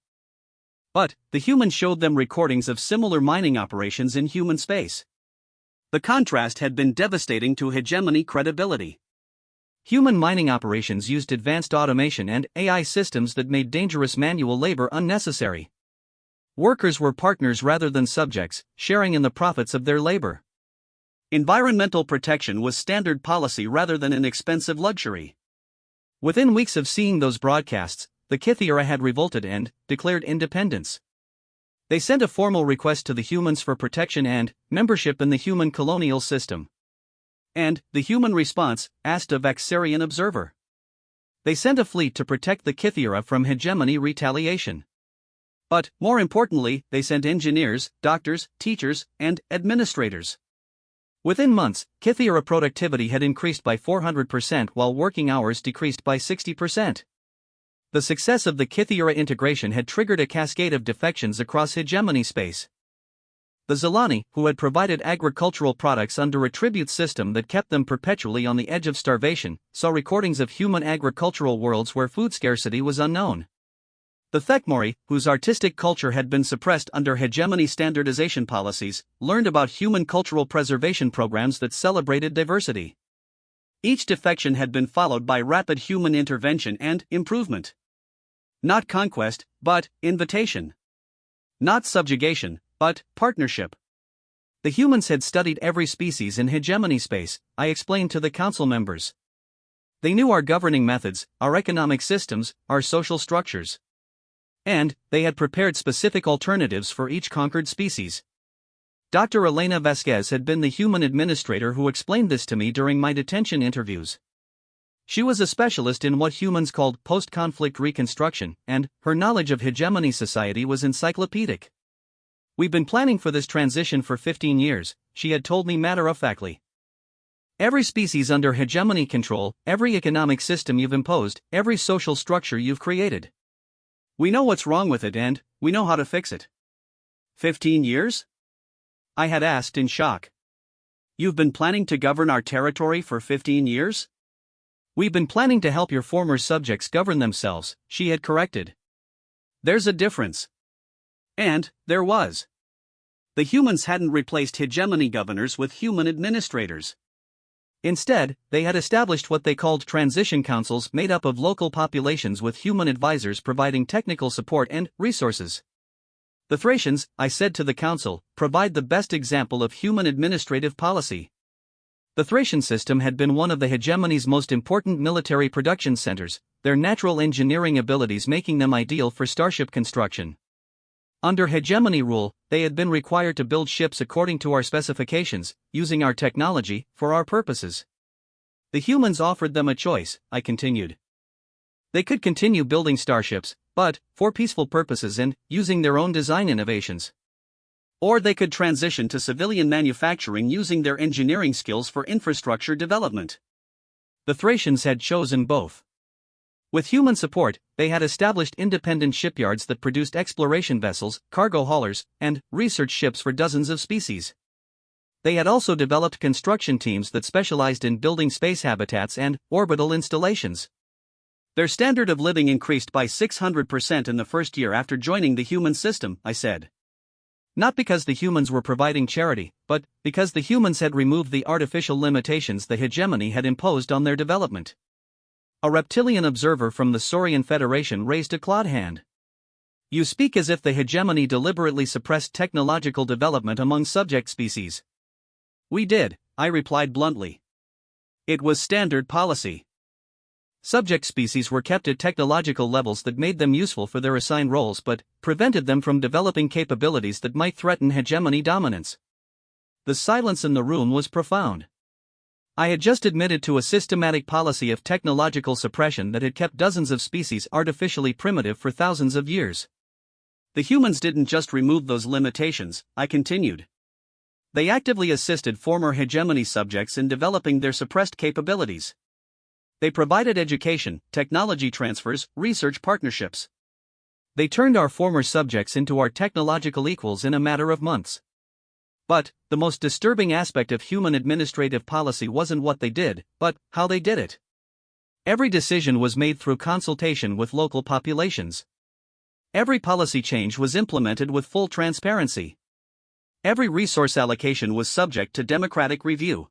But, the humans showed them recordings of similar mining operations in human space. The contrast had been devastating to hegemony credibility. Human mining operations used advanced automation and AI systems that made dangerous manual labor unnecessary. Workers were partners rather than subjects, sharing in the profits of their labor. Environmental protection was standard policy rather than an expensive luxury. Within weeks of seeing those broadcasts, the Kythera had revolted and declared independence. They sent a formal request to the humans for protection and membership in the human colonial system. And the human response asked a Vaxarian observer. They sent a fleet to protect the Kythera from hegemony retaliation. But, more importantly, they sent engineers, doctors, teachers, and administrators. Within months, Kythera productivity had increased by 400% while working hours decreased by 60%. The success of the Kythera integration had triggered a cascade of defections across hegemony space. The Zelani, who had provided agricultural products under a tribute system that kept them perpetually on the edge of starvation, saw recordings of human agricultural worlds where food scarcity was unknown. The Thekmori, whose artistic culture had been suppressed under hegemony standardization policies, learned about human cultural preservation programs that celebrated diversity. Each defection had been followed by rapid human intervention and improvement. Not conquest, but invitation. Not subjugation, but partnership. The humans had studied every species in hegemony space, I explained to the council members. They knew our governing methods, our economic systems, our social structures. And they had prepared specific alternatives for each conquered species. Dr. Elena Vasquez had been the human administrator who explained this to me during my detention interviews. She was a specialist in what humans called post-conflict reconstruction, and her knowledge of hegemony society was encyclopedic. We've been planning for this transition for 15 years, she had told me matter-of-factly. Every species under hegemony control, every economic system you've imposed, every social structure you've created. We know what's wrong with it and we know how to fix it. 15 years? I had asked in shock. You've been planning to govern our territory for 15 years? We've been planning to help your former subjects govern themselves, she had corrected. There's a difference. And there was. The humans hadn't replaced hegemony governors with human administrators. Instead, they had established what they called transition councils made up of local populations with human advisors providing technical support and resources. The Thracians, I said to the council, provide the best example of human administrative policy. The Thracian system had been one of the hegemony's most important military production centers, their natural engineering abilities making them ideal for starship construction. Under hegemony rule, they had been required to build ships according to our specifications, using our technology, for our purposes. The humans offered them a choice, I continued. They could continue building starships, but, for peaceful purposes and using their own design innovations. Or they could transition to civilian manufacturing using their engineering skills for infrastructure development. The Thracians had chosen both. With human support, they had established independent shipyards that produced exploration vessels, cargo haulers, and research ships for dozens of species. They had also developed construction teams that specialized in building space habitats and orbital installations. Their standard of living increased by 600% in the first year after joining the human system, I said. Not because the humans were providing charity, but because the humans had removed the artificial limitations the hegemony had imposed on their development. A reptilian observer from the Saurian Federation raised a clawed hand. You speak as if the hegemony deliberately suppressed technological development among subject species. We did, I replied bluntly. It was standard policy. Subject species were kept at technological levels that made them useful for their assigned roles but prevented them from developing capabilities that might threaten hegemony dominance. The silence in the room was profound. I had just admitted to a systematic policy of technological suppression that had kept dozens of species artificially primitive for thousands of years. The humans didn't just remove those limitations, I continued. They actively assisted former hegemony subjects in developing their suppressed capabilities. They provided education, technology transfers, research partnerships. They turned our former subjects into our technological equals in a matter of months. But, the most disturbing aspect of human administrative policy wasn't what they did, but how they did it. Every decision was made through consultation with local populations. Every policy change was implemented with full transparency. Every resource allocation was subject to democratic review.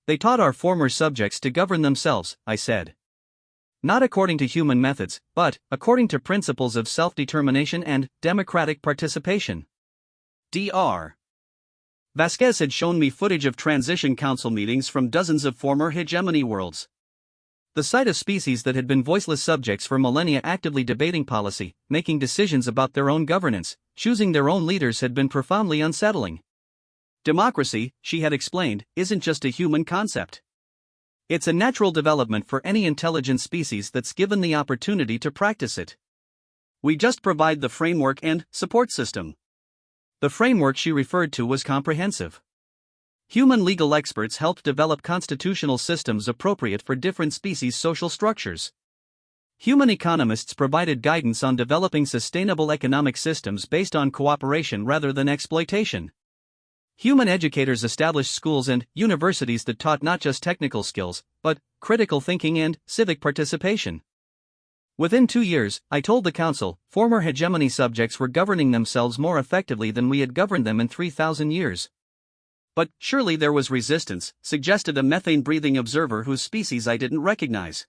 They taught our former subjects to govern themselves, I said. Not according to human methods, but according to principles of self-determination and democratic participation. Dr. Vasquez had shown me footage of transition council meetings from dozens of former hegemony worlds. The sight of species that had been voiceless subjects for millennia actively debating policy, making decisions about their own governance, choosing their own leaders had been profoundly unsettling. Democracy, she had explained, isn't just a human concept. It's a natural development for any intelligent species that's given the opportunity to practice it. We just provide the framework and support system. The framework she referred to was comprehensive. Human legal experts helped develop constitutional systems appropriate for different species' social structures. Human economists provided guidance on developing sustainable economic systems based on cooperation rather than exploitation. Human educators established schools and universities that taught not just technical skills, but critical thinking and civic participation. Within 2 years, I told the council, former hegemony subjects were governing themselves more effectively than we had governed them in 3,000 years. But surely there was resistance, suggested a methane-breathing observer whose species I didn't recognize.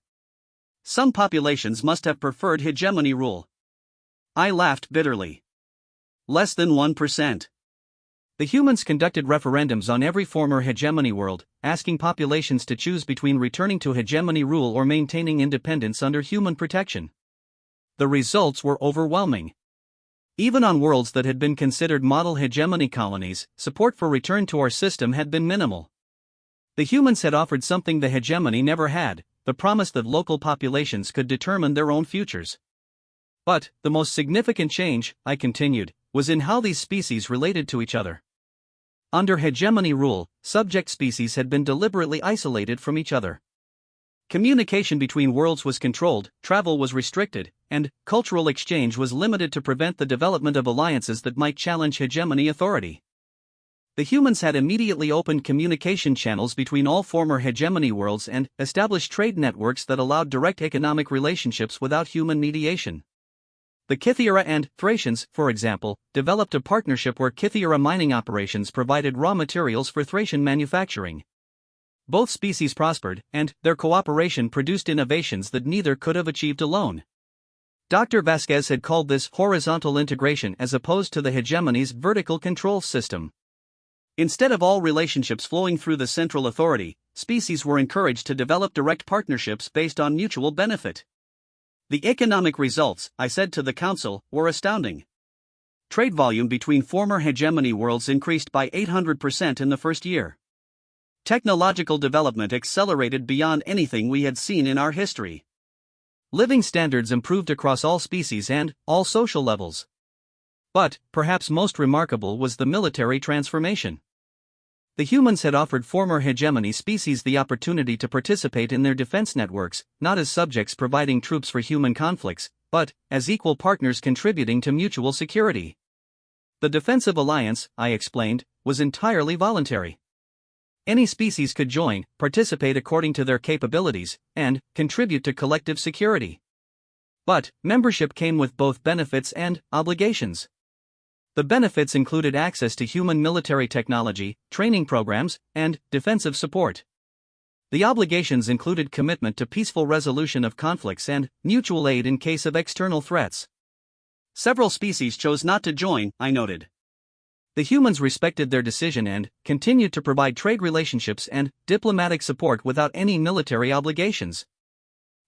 Some populations must have preferred hegemony rule. I laughed bitterly. Less than 1%. The humans conducted referendums on every former hegemony world, asking populations to choose between returning to hegemony rule or maintaining independence under human protection. The results were overwhelming. Even on worlds that had been considered model hegemony colonies, support for return to our system had been minimal. The humans had offered something the hegemony never had, the promise that local populations could determine their own futures. But the most significant change, I continued, was in how these species related to each other. Under hegemony rule, subject species had been deliberately isolated from each other. Communication between worlds was controlled, travel was restricted, and cultural exchange was limited to prevent the development of alliances that might challenge hegemony authority. The humans had immediately opened communication channels between all former hegemony worlds and established trade networks that allowed direct economic relationships without human mediation. The Kythera and Thracians, for example, developed a partnership where Kythera mining operations provided raw materials for Thracian manufacturing. Both species prospered, and their cooperation produced innovations that neither could have achieved alone. Dr. Vasquez had called this horizontal integration as opposed to the hegemony's vertical control system. Instead of all relationships flowing through the central authority, species were encouraged to develop direct partnerships based on mutual benefit. The economic results, I said to the council, were astounding. Trade volume between former hegemony worlds increased by 800% in the first year. Technological development accelerated beyond anything we had seen in our history. Living standards improved across all species and all social levels. But, perhaps most remarkable was the military transformation. The humans had offered former hegemony species the opportunity to participate in their defense networks, not as subjects providing troops for human conflicts, but as equal partners contributing to mutual security. The defensive alliance, I explained, was entirely voluntary. Any species could join, participate according to their capabilities, and contribute to collective security. But membership came with both benefits and obligations. The benefits included access to human military technology, training programs, and defensive support. The obligations included commitment to peaceful resolution of conflicts and mutual aid in case of external threats. Several species chose not to join, I noted. The humans respected their decision and continued to provide trade relationships and diplomatic support without any military obligations.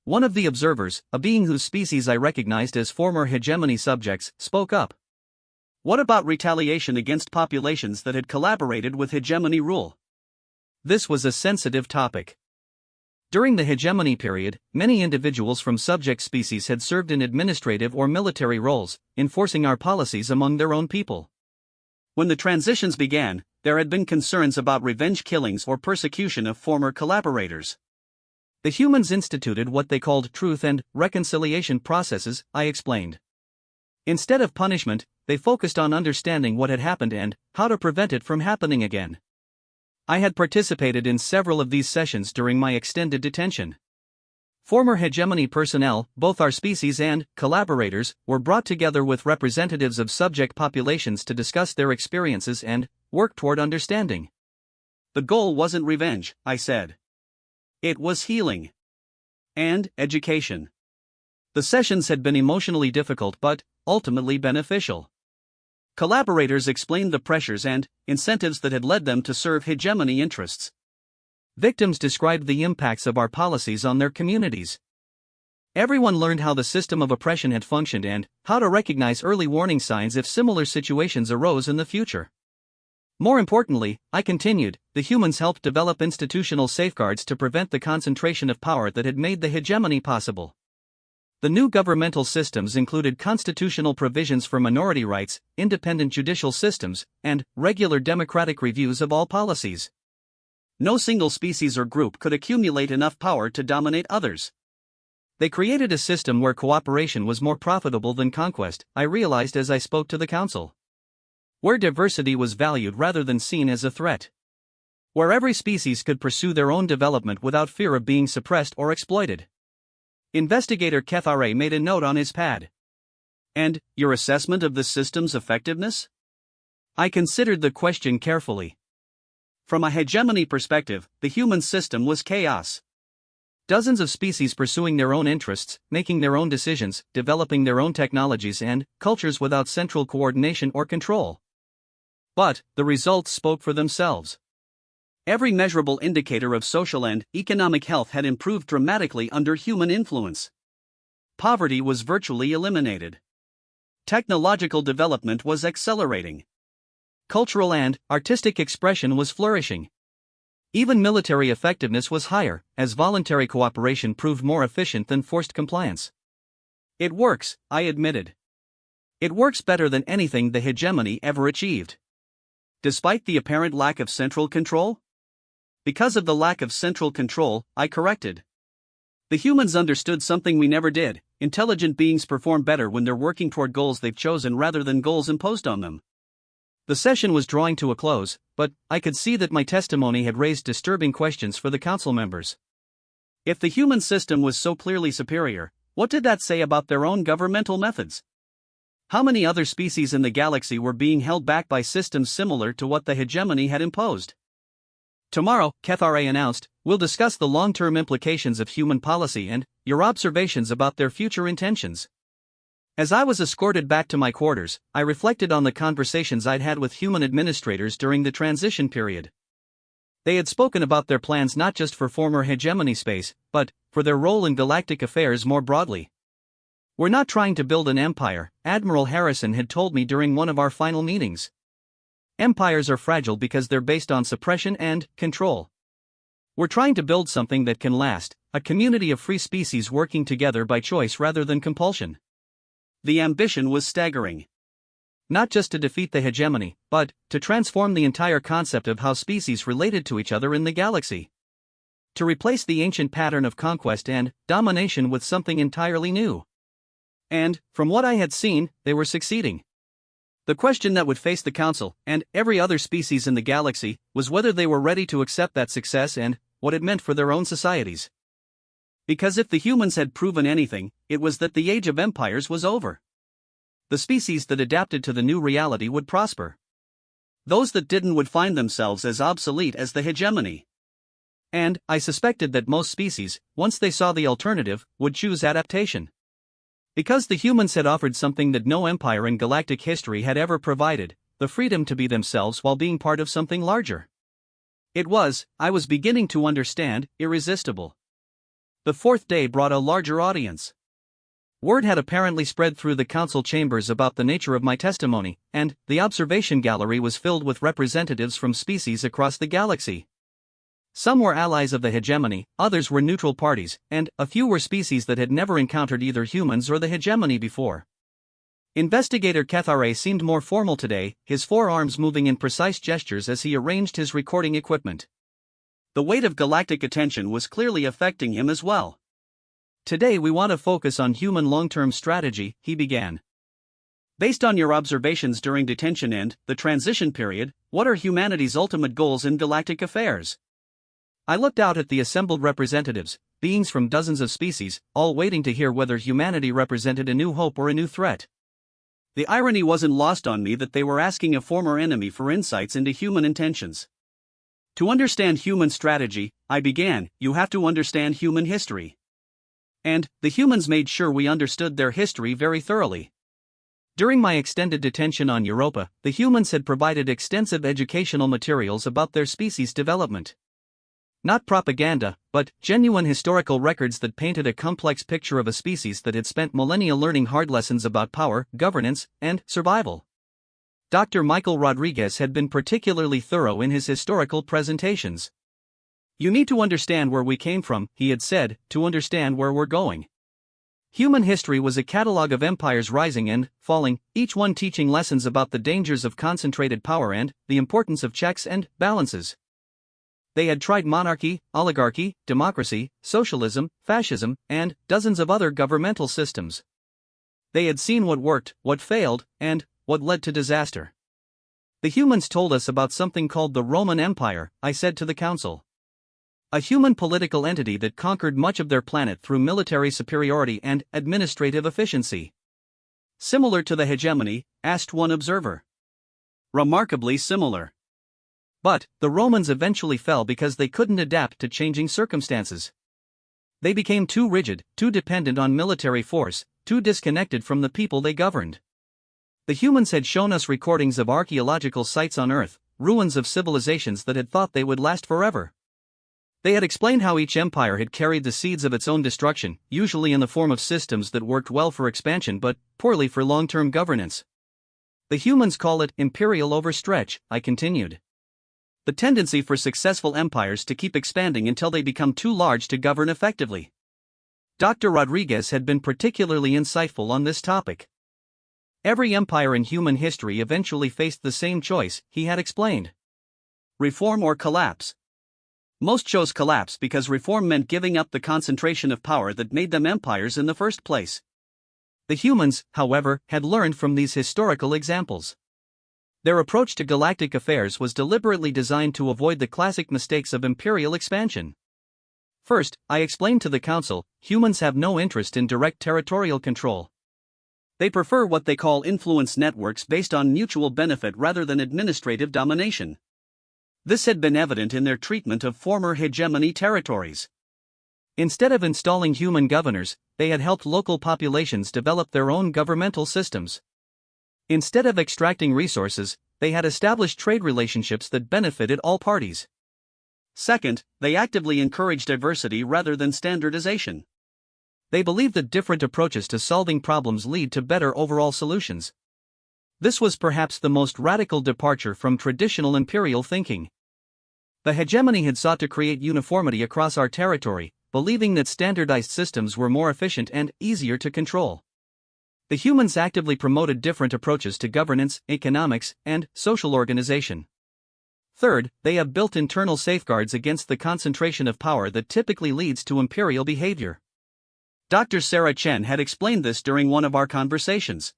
One of the observers, a being whose species I recognized as former hegemony subjects, spoke up. What about retaliation against populations that had collaborated with hegemony rule? This was a sensitive topic. During the hegemony period, many individuals from subject species had served in administrative or military roles, enforcing our policies among their own people. When the transitions began, there had been concerns about revenge killings or persecution of former collaborators. The humans instituted what they called truth and reconciliation processes, I explained. Instead of punishment, they focused on understanding what had happened and how to prevent it from happening again. I had participated in several of these sessions during my extended detention. Former hegemony personnel, both our species and collaborators, were brought together with representatives of subject populations to discuss their experiences and work toward understanding. The goal wasn't revenge, I said. It was healing. And education. The sessions had been emotionally difficult but ultimately beneficial. Collaborators explained the pressures and incentives that had led them to serve hegemony interests. Victims described the impacts of our policies on their communities. Everyone learned how the system of oppression had functioned and how to recognize early warning signs if similar situations arose in the future. More importantly, I continued, the humans helped develop institutional safeguards to prevent the concentration of power that had made the hegemony possible. The new governmental systems included constitutional provisions for minority rights, independent judicial systems, and regular democratic reviews of all policies. No single species or group could accumulate enough power to dominate others. They created a system where cooperation was more profitable than conquest, I realized as I spoke to the council. Where diversity was valued rather than seen as a threat. Where every species could pursue their own development without fear of being suppressed or exploited. Investigator Kethare made a note on his pad. And your assessment of the system's effectiveness? I considered the question carefully. From a hegemony perspective, the human system was chaos. Dozens of species pursuing their own interests, making their own decisions, developing their own technologies and cultures without central coordination or control. But the results spoke for themselves. Every measurable indicator of social and economic health had improved dramatically under human influence. Poverty was virtually eliminated. Technological development was accelerating. Cultural and artistic expression was flourishing. Even military effectiveness was higher, as voluntary cooperation proved more efficient than forced compliance. It works, I admitted. It works better than anything the hegemony ever achieved. Despite the apparent lack of central control? Because of the lack of central control, I corrected. The humans understood something we never did: intelligent beings perform better when they're working toward goals they've chosen rather than goals imposed on them. The session was drawing to a close, but I could see that my testimony had raised disturbing questions for the council members. If the human system was so clearly superior, what did that say about their own governmental methods? How many other species in the galaxy were being held back by systems similar to what the hegemony had imposed? Tomorrow, Kethare announced, we'll discuss the long-term implications of human policy and your observations about their future intentions. As I was escorted back to my quarters, I reflected on the conversations I'd had with human administrators during the transition period. They had spoken about their plans not just for former hegemony space, but for their role in galactic affairs more broadly. We're not trying to build an empire, Admiral Harrison had told me during one of our final meetings. Empires are fragile because they're based on suppression and control. We're trying to build something that can last, a community of free species working together by choice rather than compulsion. The ambition was staggering. Not just to defeat the hegemony, but to transform the entire concept of how species related to each other in the galaxy. To replace the ancient pattern of conquest and domination with something entirely new. And, from what I had seen, they were succeeding. The question that would face the Council, and every other species in the galaxy, was whether they were ready to accept that success and what it meant for their own societies. Because if the humans had proven anything, it was that the age of empires was over. The species that adapted to the new reality would prosper. Those that didn't would find themselves as obsolete as the hegemony. And I suspected that most species, once they saw the alternative, would choose adaptation. Because the humans had offered something that no empire in galactic history had ever provided, the freedom to be themselves while being part of something larger. It was, I was beginning to understand, irresistible. The fourth day brought a larger audience. Word had apparently spread through the council chambers about the nature of my testimony, and the observation gallery was filled with representatives from species across the galaxy. Some were allies of the hegemony, others were neutral parties, and a few were species that had never encountered either humans or the hegemony before. Investigator Kethare seemed more formal today, his forearms moving in precise gestures as he arranged his recording equipment. The weight of galactic attention was clearly affecting him as well. Today we want to focus on human long-term strategy, he began. Based on your observations during detention and the transition period, what are humanity's ultimate goals in galactic affairs? I looked out at the assembled representatives, beings from dozens of species, all waiting to hear whether humanity represented a new hope or a new threat. The irony wasn't lost on me that they were asking a former enemy for insights into human intentions. To understand human strategy, I began, you have to understand human history. And the humans made sure we understood their history very thoroughly. During my extended detention on Europa, the humans had provided extensive educational materials about their species' development. Not propaganda, but genuine historical records that painted a complex picture of a species that had spent millennia learning hard lessons about power, governance, and survival. Dr. Michael Rodriguez had been particularly thorough in his historical presentations. "You need to understand where we came from," he had said, "to understand where we're going." Human history was a catalogue of empires rising and falling, each one teaching lessons about the dangers of concentrated power and the importance of checks and balances. They had tried monarchy, oligarchy, democracy, socialism, fascism, and dozens of other governmental systems. They had seen what worked, what failed, and what led to disaster. "The humans told us about something called the Roman Empire," I said to the council. "A human political entity that conquered much of their planet through military superiority and administrative efficiency." "Similar to the hegemony?" asked one observer. "Remarkably similar. But the Romans eventually fell because they couldn't adapt to changing circumstances. They became too rigid, too dependent on military force, too disconnected from the people they governed. The humans had shown us recordings of archaeological sites on Earth, ruins of civilizations that had thought they would last forever. They had explained how each empire had carried the seeds of its own destruction, usually in the form of systems that worked well for expansion but poorly for long-term governance. The humans call it imperial overstretch," I continued. "The tendency for successful empires to keep expanding until they become too large to govern effectively." Dr. Rodriguez had been particularly insightful on this topic. "Every empire in human history eventually faced the same choice," he had explained. "Reform or collapse." Most chose collapse because reform meant giving up the concentration of power that made them empires in the first place. The humans, however, had learned from these historical examples. Their approach to galactic affairs was deliberately designed to avoid the classic mistakes of imperial expansion. First, I explained to the council, humans have no interest in direct territorial control. They prefer what they call influence networks based on mutual benefit rather than administrative domination. This had been evident in their treatment of former hegemony territories. Instead of installing human governors, they had helped local populations develop their own governmental systems. Instead of extracting resources, they had established trade relationships that benefited all parties. Second, they actively encouraged diversity rather than standardization. They believed that different approaches to solving problems lead to better overall solutions. This was perhaps the most radical departure from traditional imperial thinking. The hegemony had sought to create uniformity across our territory, believing that standardized systems were more efficient and easier to control. The humans actively promoted different approaches to governance, economics, and social organization. Third, they have built internal safeguards against the concentration of power that typically leads to imperial behavior. Dr. Sarah Chen had explained this during one of our conversations.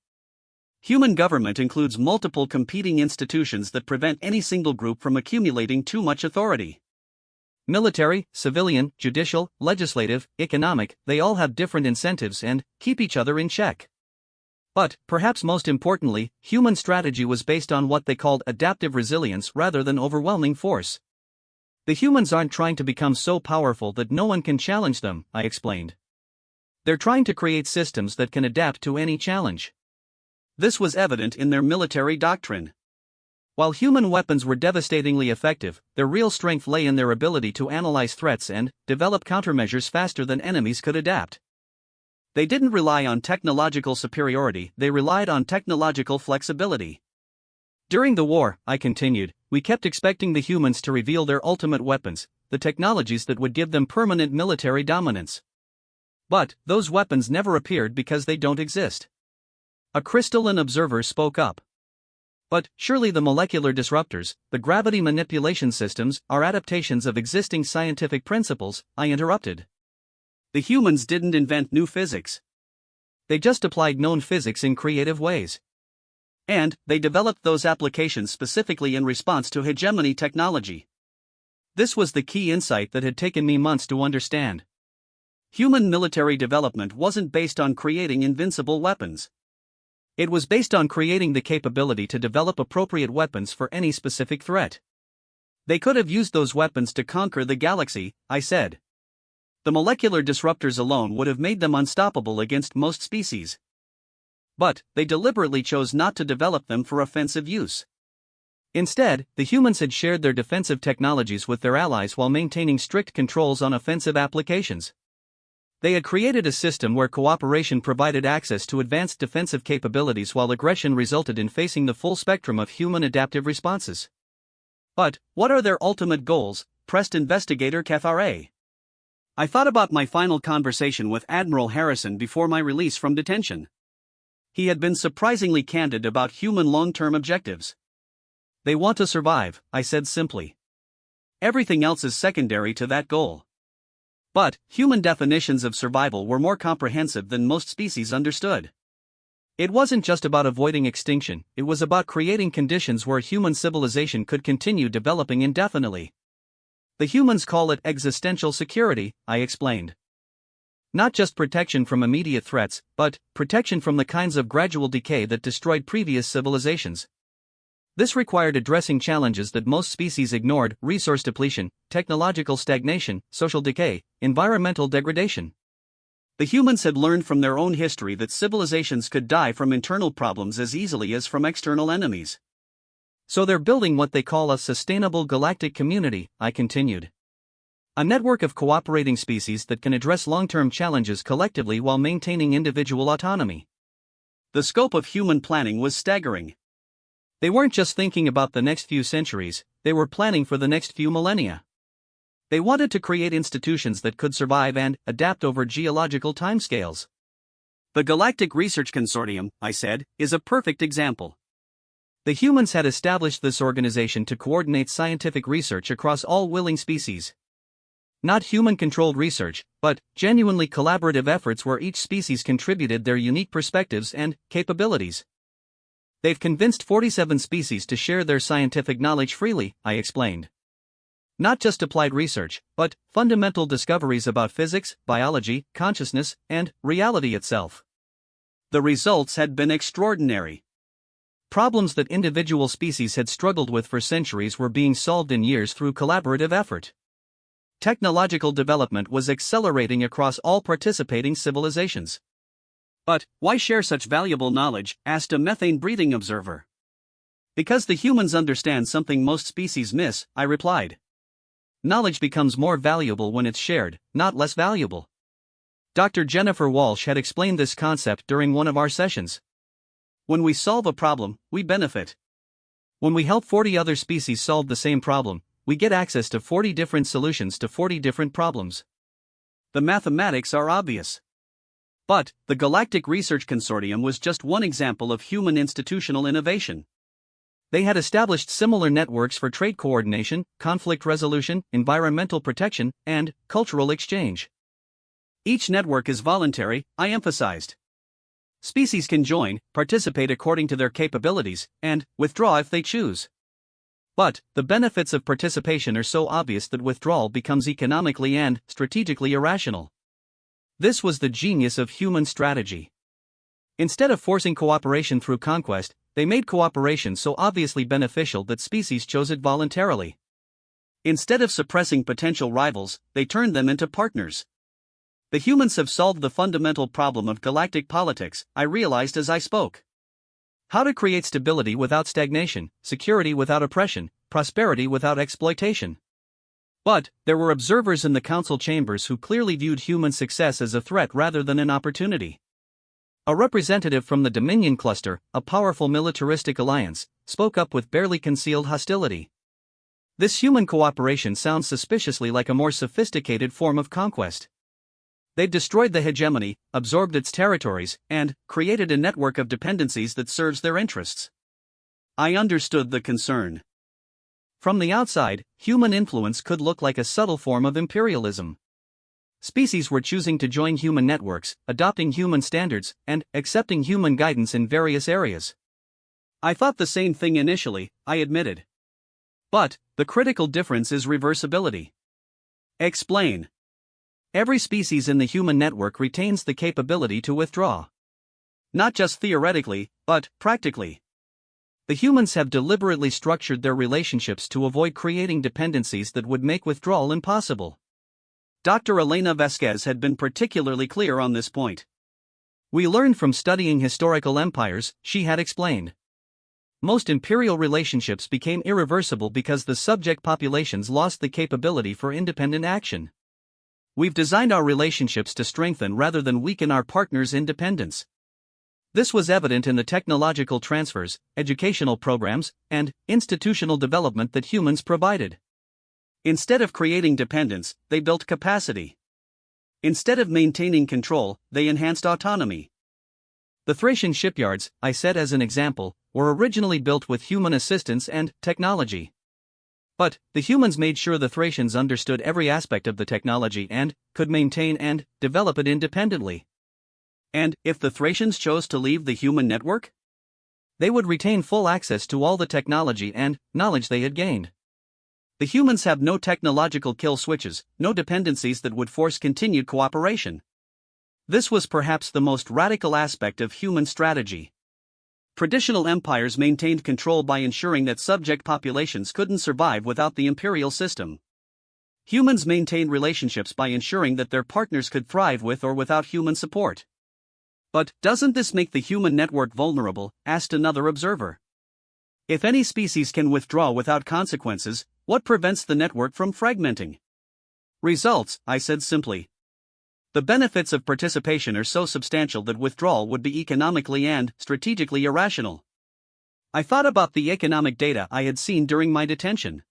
Human government includes multiple competing institutions that prevent any single group from accumulating too much authority. Military, civilian, judicial, legislative, economic, they all have different incentives and keep each other in check. But, perhaps most importantly, human strategy was based on what they called adaptive resilience rather than overwhelming force. The humans aren't trying to become so powerful that no one can challenge them, I explained. They're trying to create systems that can adapt to any challenge. This was evident in their military doctrine. While human weapons were devastatingly effective, their real strength lay in their ability to analyze threats and develop countermeasures faster than enemies could adapt. They didn't rely on technological superiority, they relied on technological flexibility. During the war, I continued, we kept expecting the humans to reveal their ultimate weapons, the technologies that would give them permanent military dominance. But those weapons never appeared because they don't exist. A crystalline observer spoke up. But surely the molecular disruptors, the gravity manipulation systems, are adaptations of existing scientific principles, I interrupted. The humans didn't invent new physics. They just applied known physics in creative ways. And they developed those applications specifically in response to hegemony technology. This was the key insight that had taken me months to understand. Human military development wasn't based on creating invincible weapons. It was based on creating the capability to develop appropriate weapons for any specific threat. They could have used those weapons to conquer the galaxy, I said. The molecular disruptors alone would have made them unstoppable against most species. But they deliberately chose not to develop them for offensive use. Instead, the humans had shared their defensive technologies with their allies while maintaining strict controls on offensive applications. They had created a system where cooperation provided access to advanced defensive capabilities while aggression resulted in facing the full spectrum of human adaptive responses. But, what are their ultimate goals? Pressed investigator Kethare. I thought about my final conversation with Admiral Harrison before my release from detention. He had been surprisingly candid about human long-term objectives. They want to survive, I said simply. Everything else is secondary to that goal. But, human definitions of survival were more comprehensive than most species understood. It wasn't just about avoiding extinction, it was about creating conditions where human civilization could continue developing indefinitely. The humans call it existential security, I explained. Not just protection from immediate threats, but protection from the kinds of gradual decay that destroyed previous civilizations. This required addressing challenges that most species ignored: resource depletion, technological stagnation, social decay, environmental degradation. The humans had learned from their own history that civilizations could die from internal problems as easily as from external enemies. So they're building what they call a sustainable galactic community, I continued. A network of cooperating species that can address long-term challenges collectively while maintaining individual autonomy. The scope of human planning was staggering. They weren't just thinking about the next few centuries, they were planning for the next few millennia. They wanted to create institutions that could survive and adapt over geological timescales. The Galactic Research Consortium, I said, is a perfect example. The humans had established this organization to coordinate scientific research across all willing species. Not human-controlled research, but genuinely collaborative efforts where each species contributed their unique perspectives and capabilities. They've convinced 47 species to share their scientific knowledge freely, I explained. Not just applied research, but fundamental discoveries about physics, biology, consciousness, and reality itself. The results had been extraordinary. Problems that individual species had struggled with for centuries were being solved in years through collaborative effort. Technological development was accelerating across all participating civilizations. But, why share such valuable knowledge? Asked a methane-breathing observer. Because the humans understand something most species miss, I replied. Knowledge becomes more valuable when it's shared, not less valuable. Dr. Jennifer Walsh had explained this concept during one of our sessions. When we solve a problem, we benefit. When we help 40 other species solve the same problem, we get access to 40 different solutions to 40 different problems. The mathematics are obvious. But, the Galactic Research Consortium was just one example of human institutional innovation. They had established similar networks for trade coordination, conflict resolution, environmental protection, and cultural exchange. Each network is voluntary, I emphasized. Species can join, participate according to their capabilities, and withdraw if they choose. But, the benefits of participation are so obvious that withdrawal becomes economically and strategically irrational. This was the genius of human strategy. Instead of forcing cooperation through conquest, they made cooperation so obviously beneficial that species chose it voluntarily. Instead of suppressing potential rivals, they turned them into partners. The humans have solved the fundamental problem of galactic politics, I realized as I spoke. How to create stability without stagnation, security without oppression, prosperity without exploitation. But, there were observers in the council chambers who clearly viewed human success as a threat rather than an opportunity. A representative from the Dominion Cluster, a powerful militaristic alliance, spoke up with barely concealed hostility. This human cooperation sounds suspiciously like a more sophisticated form of conquest. They've destroyed the hegemony, absorbed its territories, and created a network of dependencies that serves their interests. I understood the concern. From the outside, human influence could look like a subtle form of imperialism. Species were choosing to join human networks, adopting human standards, and accepting human guidance in various areas. I thought the same thing initially, I admitted. But, the critical difference is reversibility. Explain. Every species in the human network retains the capability to withdraw. Not just theoretically, but practically. The humans have deliberately structured their relationships to avoid creating dependencies that would make withdrawal impossible. Dr. Elena Vasquez had been particularly clear on this point. We learned from studying historical empires, she had explained. Most imperial relationships became irreversible because the subject populations lost the capability for independent action. We've designed our relationships to strengthen rather than weaken our partners' independence. This was evident in the technological transfers, educational programs, and institutional development that humans provided. Instead of creating dependence, they built capacity. Instead of maintaining control, they enhanced autonomy. The Thracian shipyards, I said as an example, were originally built with human assistance and technology. But the humans made sure the Thracians understood every aspect of the technology and could maintain and develop it independently. And if the Thracians chose to leave the human network, they would retain full access to all the technology and knowledge they had gained. The humans have no technological kill switches, no dependencies that would force continued cooperation. This was perhaps the most radical aspect of human strategy. Traditional empires maintained control by ensuring that subject populations couldn't survive without the imperial system. Humans maintained relationships by ensuring that their partners could thrive with or without human support. But doesn't this make the human network vulnerable? Asked another observer. If any species can withdraw without consequences, what prevents the network from fragmenting? Results, I said simply. The benefits of participation are so substantial that withdrawal would be economically and strategically irrational. I thought about the economic data I had seen during my detention.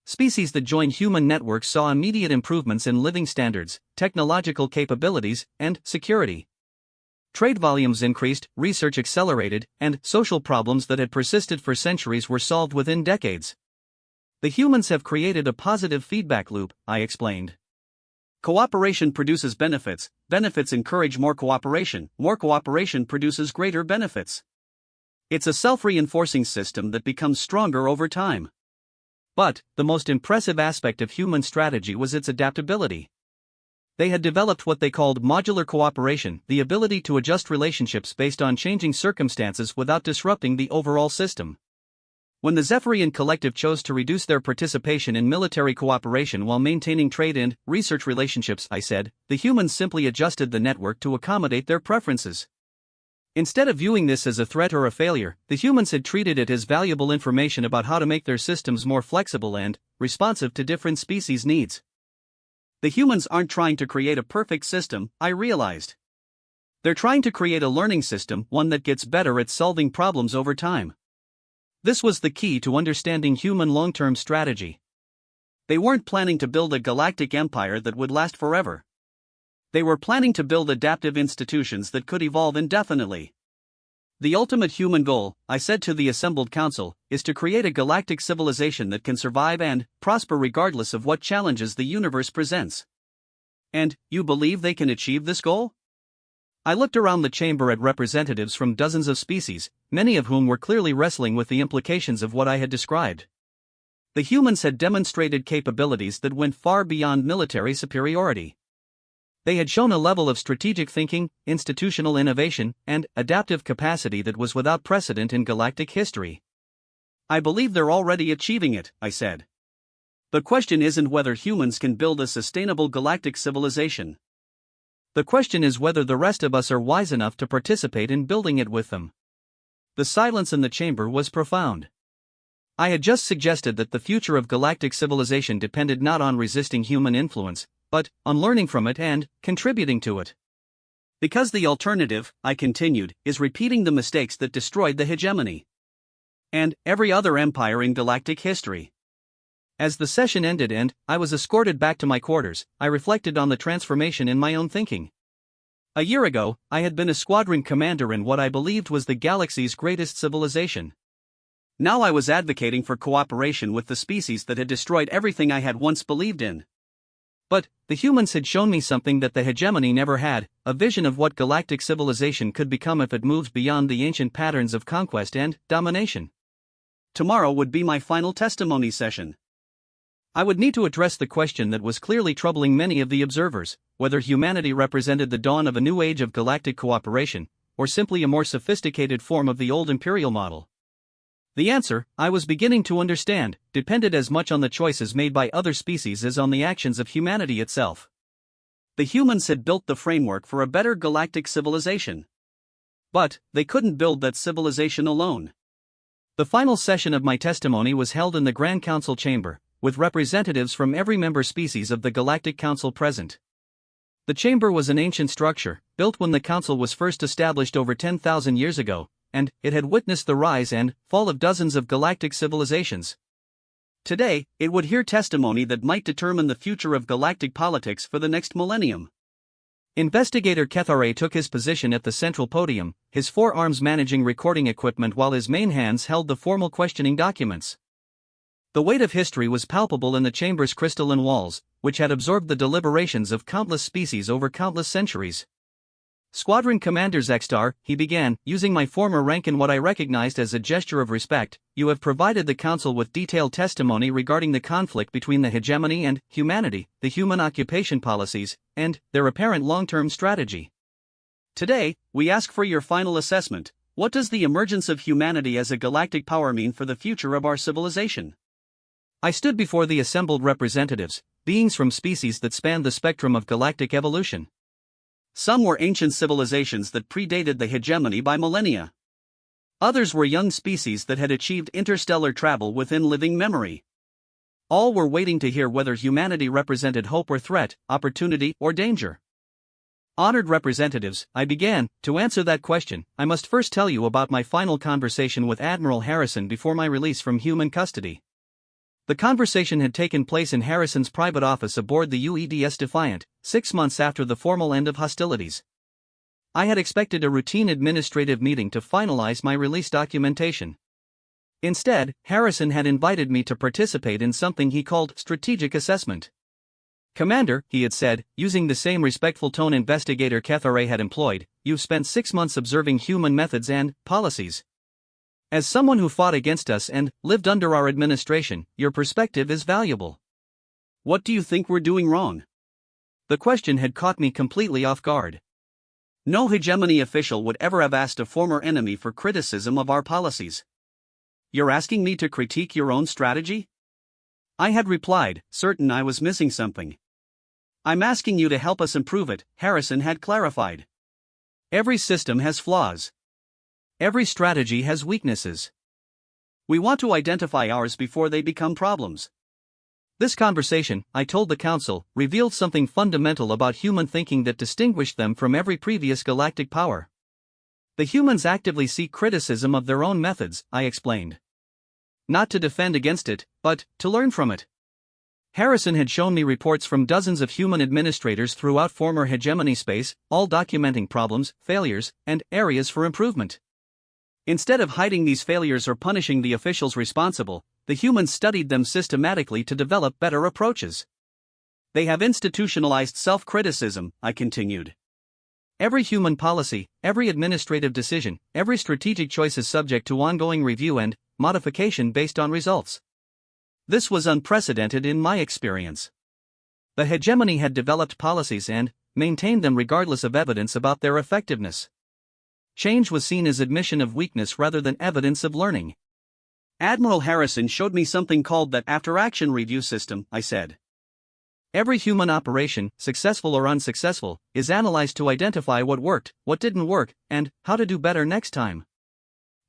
Species that joined human networks saw immediate improvements in living standards, technological capabilities, and security. Trade volumes increased, research accelerated, and social problems that had persisted for centuries were solved within decades. The humans have created a positive feedback loop, I explained. Cooperation produces benefits, benefits encourage more cooperation produces greater benefits. It's a self-reinforcing system that becomes stronger over time. But the most impressive aspect of human strategy was its adaptability. They had developed what they called modular cooperation, the ability to adjust relationships based on changing circumstances without disrupting the overall system. When the Zephyrian collective chose to reduce their participation in military cooperation while maintaining trade and research relationships, I said, the humans simply adjusted the network to accommodate their preferences. Instead of viewing this as a threat or a failure, the humans had treated it as valuable information about how to make their systems more flexible and responsive to different species' needs. The humans aren't trying to create a perfect system, I realized. They're trying to create a learning system, one that gets better at solving problems over time. This was the key to understanding human long-term strategy. They weren't planning to build a galactic empire that would last forever. They were planning to build adaptive institutions that could evolve indefinitely. The ultimate human goal, I said to the assembled council, is to create a galactic civilization that can survive and prosper regardless of what challenges the universe presents. And you believe they can achieve this goal? I looked around the chamber at representatives from dozens of species, many of whom were clearly wrestling with the implications of what I had described. The humans had demonstrated capabilities that went far beyond military superiority. They had shown a level of strategic thinking, institutional innovation, and adaptive capacity that was without precedent in galactic history. I believe they're already achieving it, I said. The question isn't whether humans can build a sustainable galactic civilization. The question is whether the rest of us are wise enough to participate in building it with them. The silence in the chamber was profound. I had just suggested that the future of galactic civilization depended not on resisting human influence, but on learning from it and contributing to it. Because the alternative, I continued, is repeating the mistakes that destroyed the hegemony and every other empire in galactic history. As the session ended and I was escorted back to my quarters, I reflected on the transformation in my own thinking. A year ago, I had been a squadron commander in what I believed was the galaxy's greatest civilization. Now I was advocating for cooperation with the species that had destroyed everything I had once believed in. But the humans had shown me something that the hegemony never had, a vision of what galactic civilization could become if it moved beyond the ancient patterns of conquest and domination. Tomorrow would be my final testimony session. I would need to address the question that was clearly troubling many of the observers, whether humanity represented the dawn of a new age of galactic cooperation, or simply a more sophisticated form of the old imperial model. The answer, I was beginning to understand, depended as much on the choices made by other species as on the actions of humanity itself. The humans had built the framework for a better galactic civilization. But they couldn't build that civilization alone. The final session of my testimony was held in the Grand Council chamber, with representatives from every member species of the Galactic Council present. The chamber was an ancient structure, built when the Council was first established over 10,000 years ago, and it had witnessed the rise and fall of dozens of galactic civilizations. Today, it would hear testimony that might determine the future of galactic politics for the next millennium. Investigator Kethare took his position at the central podium, his forearms managing recording equipment while his main hands held the formal questioning documents. The weight of history was palpable in the chamber's crystalline walls, which had absorbed the deliberations of countless species over countless centuries. Squadron Commander Zexstar, he began, using my former rank in what I recognized as a gesture of respect, you have provided the Council with detailed testimony regarding the conflict between the hegemony and humanity, the human occupation policies, and their apparent long-term strategy. Today, we ask for your final assessment. What does the emergence of humanity as a galactic power mean for the future of our civilization? I stood before the assembled representatives, beings from species that spanned the spectrum of galactic evolution. Some were ancient civilizations that predated the hegemony by millennia. Others were young species that had achieved interstellar travel within living memory. All were waiting to hear whether humanity represented hope or threat, opportunity or danger. Honored representatives, I began, to answer that question, I must first tell you about my final conversation with Admiral Harrison before my release from human custody. The conversation had taken place in Harrison's private office aboard the UEDS Defiant, 6 months after the formal end of hostilities. I had expected a routine administrative meeting to finalize my release documentation. Instead, Harrison had invited me to participate in something he called strategic assessment. Commander, he had said, using the same respectful tone investigator Kethare had employed, you've spent 6 months observing human methods and policies. As someone who fought against us and lived under our administration, your perspective is valuable. What do you think we're doing wrong? The question had caught me completely off guard. No hegemony official would ever have asked a former enemy for criticism of our policies. You're asking me to critique your own strategy? I had replied, certain I was missing something. I'm asking you to help us improve it, Harrison had clarified. Every system has flaws. Every strategy has weaknesses. We want to identify ours before they become problems. This conversation, I told the Council, revealed something fundamental about human thinking that distinguished them from every previous galactic power. The humans actively seek criticism of their own methods, I explained. Not to defend against it, but to learn from it. Harrison had shown me reports from dozens of human administrators throughout former hegemony space, all documenting problems, failures, and areas for improvement. Instead of hiding these failures or punishing the officials responsible, the humans studied them systematically to develop better approaches. They have institutionalized self-criticism, I continued. Every human policy, every administrative decision, every strategic choice is subject to ongoing review and modification based on results. This was unprecedented in my experience. The hegemony had developed policies and maintained them regardless of evidence about their effectiveness. Change was seen as admission of weakness rather than evidence of learning. Admiral Harrison showed me something called that after-action review system, I said. Every human operation, successful or unsuccessful, is analyzed to identify what worked, what didn't work, and how to do better next time.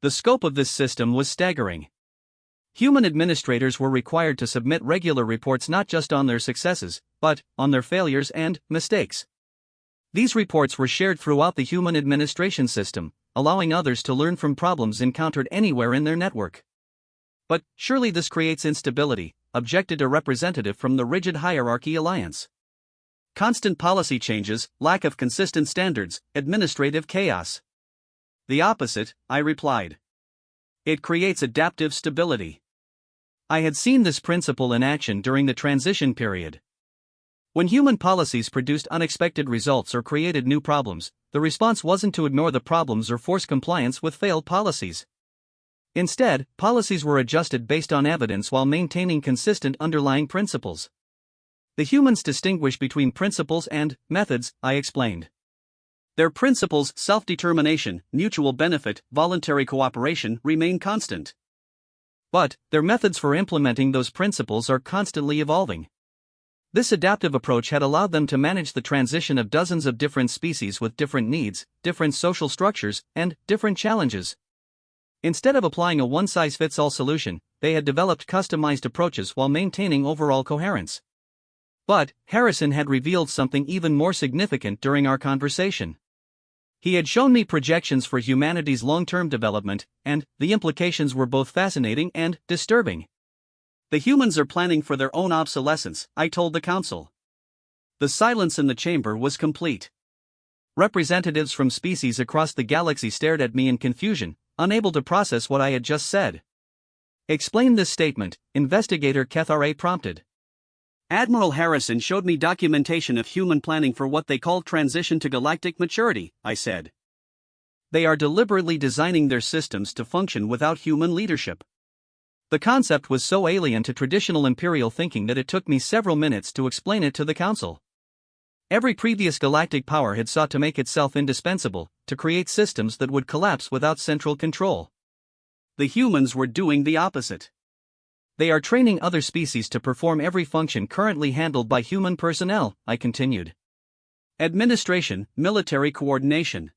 The scope of this system was staggering. Human administrators were required to submit regular reports not just on their successes, but on their failures and mistakes. These reports were shared throughout the human administration system, allowing others to learn from problems encountered anywhere in their network. But surely this creates instability, objected a representative from the Rigid Hierarchy Alliance. Constant policy changes, lack of consistent standards, administrative chaos. The opposite, I replied. It creates adaptive stability. I had seen this principle in action during the transition period. When human policies produced unexpected results or created new problems, the response wasn't to ignore the problems or force compliance with failed policies. Instead, policies were adjusted based on evidence while maintaining consistent underlying principles. The humans distinguish between principles and methods, I explained. Their principles, self-determination, mutual benefit, voluntary cooperation, remain constant. But their methods for implementing those principles are constantly evolving. This adaptive approach had allowed them to manage the transition of dozens of different species with different needs, different social structures, and different challenges. Instead of applying a one-size-fits-all solution, they had developed customized approaches while maintaining overall coherence. But Harrison had revealed something even more significant during our conversation. He had shown me projections for humanity's long-term development, and the implications were both fascinating and disturbing. The humans are planning for their own obsolescence, I told the council. The silence in the chamber was complete. Representatives from species across the galaxy stared at me in confusion, unable to process what I had just said. "Explain this statement," Investigator Kethare prompted. Admiral Harrison showed me documentation of human planning for what they call transition to galactic maturity, I said. They are deliberately designing their systems to function without human leadership. The concept was so alien to traditional imperial thinking that it took me several minutes to explain it to the council. Every previous galactic power had sought to make itself indispensable, to create systems that would collapse without central control. The humans were doing the opposite. They are training other species to perform every function currently handled by human personnel, I continued. Administration, military coordination.